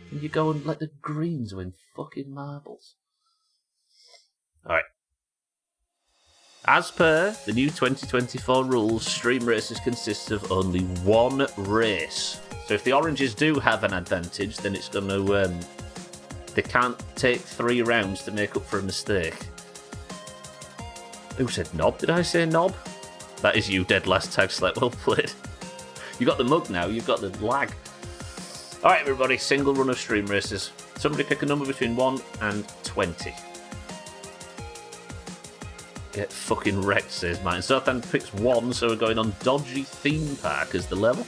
And you go and let the greens win fucking marbles. Alright. As per the new 2024 rules, stream races consist of only 1 race. So if the oranges do have an advantage, then it's going to... they can't take 3 rounds to make up for a mistake. Who said knob? Did I say knob? That is you, dead last tag select. Well played. You got the mug now, you've got the lag. Alright everybody, single run of stream races. Somebody pick a number between 1 and 20. Get fucking wrecked, says Martin. Sothan picks 1, so we're going on Dodgy Theme Park as the level.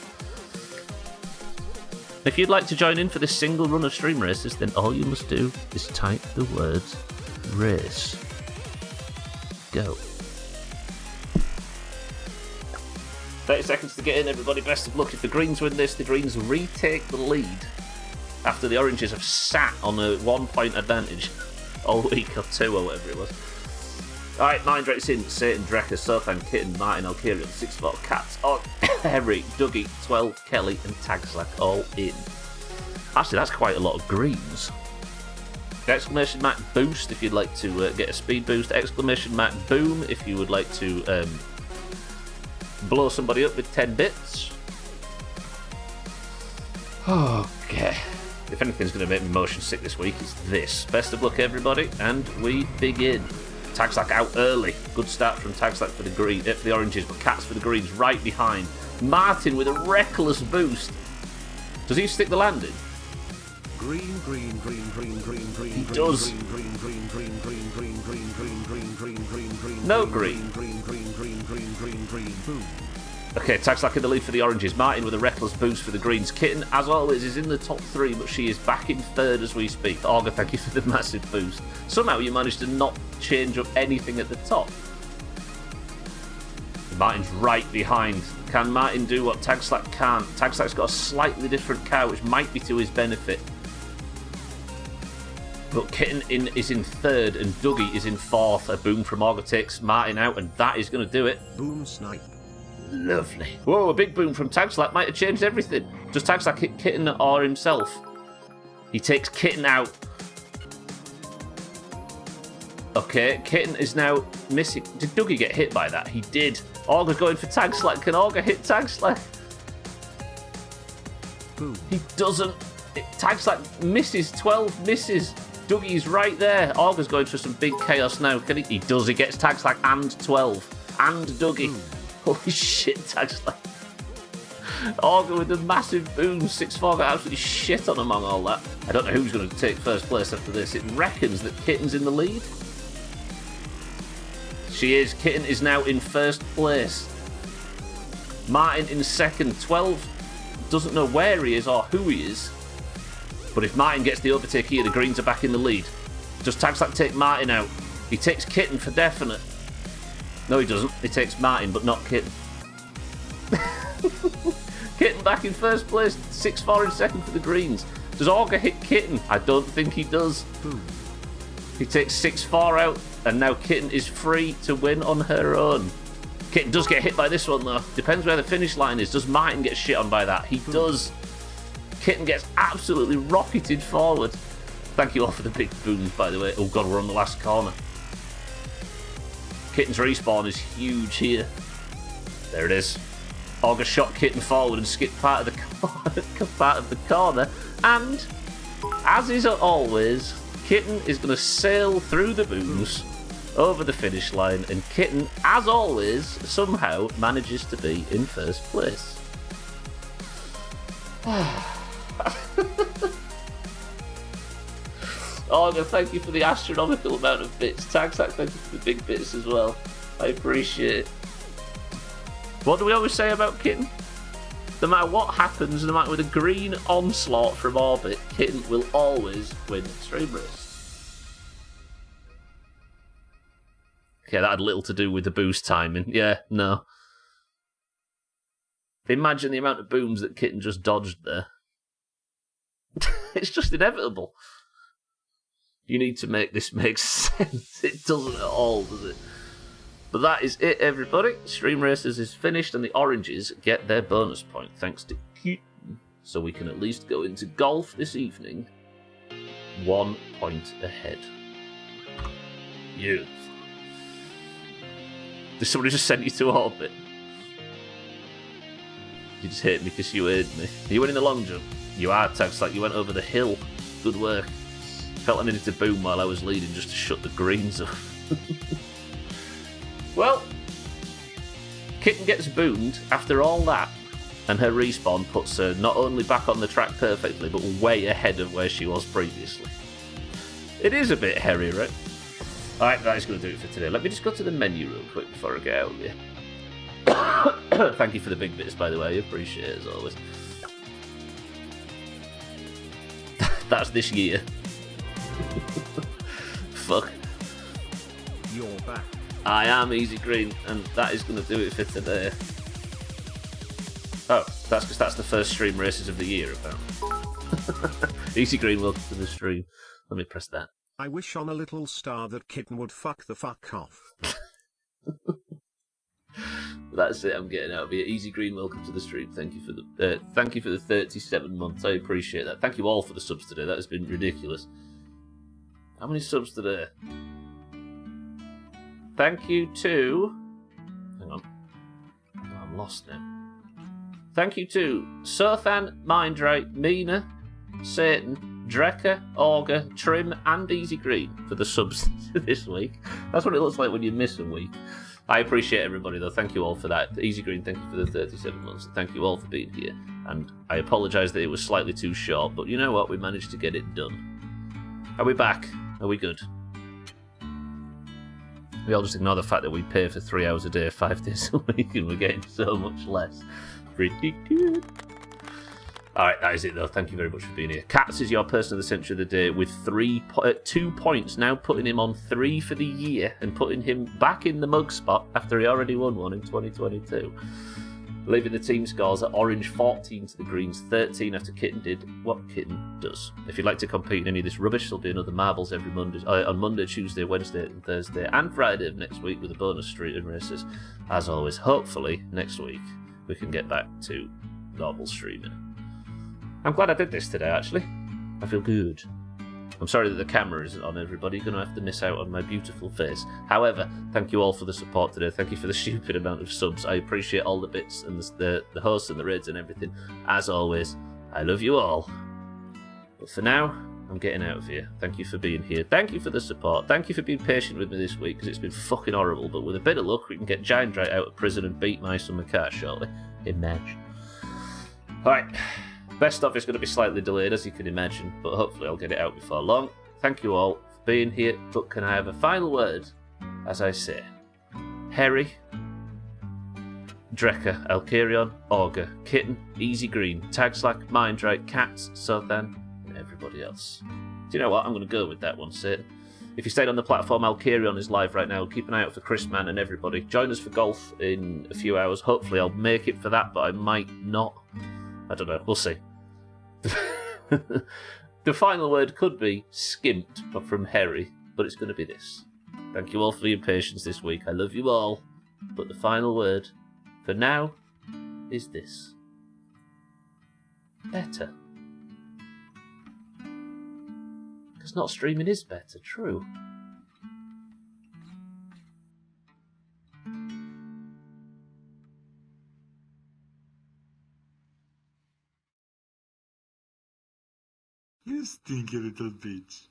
If you'd like to join in for this single run of stream races, then all you must do is type the words race. Go. 30 seconds to get in, everybody. Best of luck. If the Greens win this, the Greens retake the lead after the Oranges have sat on a 1 point advantage all week or 2 or whatever it was. Alright, 9 Drake's in. Satan, Drecker, Sothan, Kitten, Martin, Alkiri, 6-4, Cats, Henry, Dougie, 12, Kelly, and Tagslack all in. Actually, that's quite a lot of Greens. Exclamation mark boost if you'd like to get a speed boost. Exclamation mark boom if you would like to blow somebody up with 10 bits. Okay. If anything's going to make me motion sick this week, it's this. Best of luck, everybody, and we begin. Tagslack out early. Good start from Tagslack for the Oranges, but Cats for the Greens right behind. Martin with a reckless boost. Does he stick the landing? Green, green, green, green, green, green. He does. Green, green, green, green, green, green, green, green, green, green, green. No green. Green, green, green, green, green, green. Boom. Okay, Tagslack in the lead for the Oranges. Martin with a reckless boost for the Greens. Kitten, as always, is in the top 3, but she is back in 3rd as we speak. Olga, thank you for the massive boost. Somehow you managed to not change up anything at the top. Martin's right behind. Can Martin do what Tagslack can't? Tagslack's got a slightly different car, which might be to his benefit. But Kitten is in 3rd, and Dougie is in 4th. A boom from Olga takes Martin out, and that is going to do it. Boom snipe. Lovely. Whoa, a big boom from Tagslack might have changed everything. Does Tagslack hit Kitten or himself? He takes Kitten out. Okay, Kitten is now missing. Did Dougie get hit by that? He did. Olga's going for Tagslack. Can Olga hit Tagslack? Boom. He doesn't. Tagslack misses. 12 misses. Dougie's right there. Olga's going for some big chaos now. Can he? He does. He gets Tagslack and 12. And Dougie. Boom. Holy shit, Tagslack. Olga with a massive boom. 6-4 got absolutely shit on among all that. I don't know who's going to take 1st place after this. It reckons that Kitten's in the lead. She is. Kitten is now in 1st place. Martin in 2nd. 12 doesn't know where he is or who he is. But if Martin gets the overtake here, the Greens are back in the lead. Does Tagslack take Martin out? He takes Kitten for definite. No, he doesn't. He takes Martin, but not Kitten. Kitten back in 1st place. 6-4 in 2nd for the Greens. Does Olga hit Kitten? I don't think he does. Boom. He takes 6-4 out, and now Kitten is free to win on her own. Kitten does get hit by this one, though. Depends where the finish line is. Does Martin get shit on by that? He does. Kitten gets absolutely rocketed forward. Thank you all for the big booms, by the way. Oh, God, we're on the last corner. Kitten's respawn is huge here. There it is. Olga shot Kitten forward and skipped part of the corner. And, as is always, Kitten is going to sail through the booms over the finish line, and Kitten, as always, somehow manages to be in 1st place. Olga, thank you for the astronomical amount of bits. Tagslack, thank you for the big bits as well. I appreciate it. What do we always say about Kitten? No matter what happens, no matter with a green onslaught from orbit, Kitten will always win stream race. Okay, that had little to do with the boost timing. Yeah, no. Imagine the amount of booms that Kitten just dodged there. It's just inevitable. You need to make this make sense. It doesn't at all, does it? But that is it, everybody. Stream Racers is finished, and the Oranges get their bonus point, thanks to Kitten. So we can at least go into golf this evening 1 point ahead. You. Did somebody just send you to orbit? You just hate me because you heard me. Are you winning the long jump? You are, Tagslack. You went over the hill. Good work. Felt I needed to boom while I was leading just to shut the greens off. Well, Kitten gets boomed after all that, and her respawn puts her not only back on the track perfectly, but way ahead of where she was previously. It is a bit hairy, right? Alright, that is going to do it for today. Let me just go to the menu real quick before I get out of here. Thank you for the big bits, by the way. I appreciate it, as always. That's this year. Fuck. You're back. I am Easy Green, and that is going to do it for today. Oh, that's because that's the first stream races of the year, apparently. Easy Green, welcome to the stream. Let me press that. I wish on a little star that Kitten would fuck the fuck off. That's it. I'm getting out of here. Easy Green, welcome to the stream. Thank you for the 37 months. I appreciate that. Thank you all for the subs today. That has been ridiculous. How many subs today? Thank you to... Hang on. Oh, I'm lost now. Thank you to Sothan, Mindrake, Mina, Satan, Drecker, Auger, Trim, and Easy Green for the subs this week. That's what it looks like when you miss a week. I appreciate everybody, though. Thank you all for that. Easy Green, thank you for the 37 months. Thank you all for being here. And I apologise that it was slightly too short, but you know what? We managed to get it done. Are we back? Are we good? We all just ignore the fact that we pay for 3 hours a day, 5 days a week, and we're getting so much less. Pretty good. Alright, that is it though. Thank you very much for being here. Cats is your person of the century of the day with 2 points, now putting him on 3 for the year and putting him back in the mug spot after he already won one in 2022. Leaving the team scores at Orange 14 to the Greens 13 after Kitten did what Kitten does. If you'd like to compete in any of this rubbish, there'll be another marbles every Monday, on Monday, Tuesday, Wednesday and Thursday and Friday of next week with a bonus street and races. As always, hopefully next week we can get back to normal streaming. I'm glad I did this today, actually. I feel good. I'm sorry that the camera isn't on, everybody. You're going to have to miss out on my beautiful face. However, thank you all for the support today. Thank you for the stupid amount of subs. I appreciate all the bits and the hosts and the raids and everything. As always, I love you all. But for now, I'm getting out of here. Thank you for being here. Thank you for the support. Thank you for being patient with me this week, because it's been fucking horrible. But with a bit of luck, we can get Giant Dry out of prison and beat my summer car shortly. Imagine. Alright. Best stuff is going to be slightly delayed, as you can imagine, but hopefully I'll get it out before long. Thank you all for being here, but can I have a final word? As I say, Harry, Drecker, Alkarion, Auger, Kitten, Easy Green, Tagslack, Mindrake, Cats, Sothan, and everybody else. Do you know what? I'm going to go with that one, Satan. If you stayed on the platform, Alkarion is live right now. Keep an eye out for Chris Man and everybody. Join us for golf in a few hours. Hopefully I'll make it for that, but I might not. I don't know. We'll see. The final word could be skimped from Harry, but it's going to be this. Thank you all for your patience this week. I love you all. But the final word, for now, is this. Better. Because not streaming is better, true. You stinky little bitch.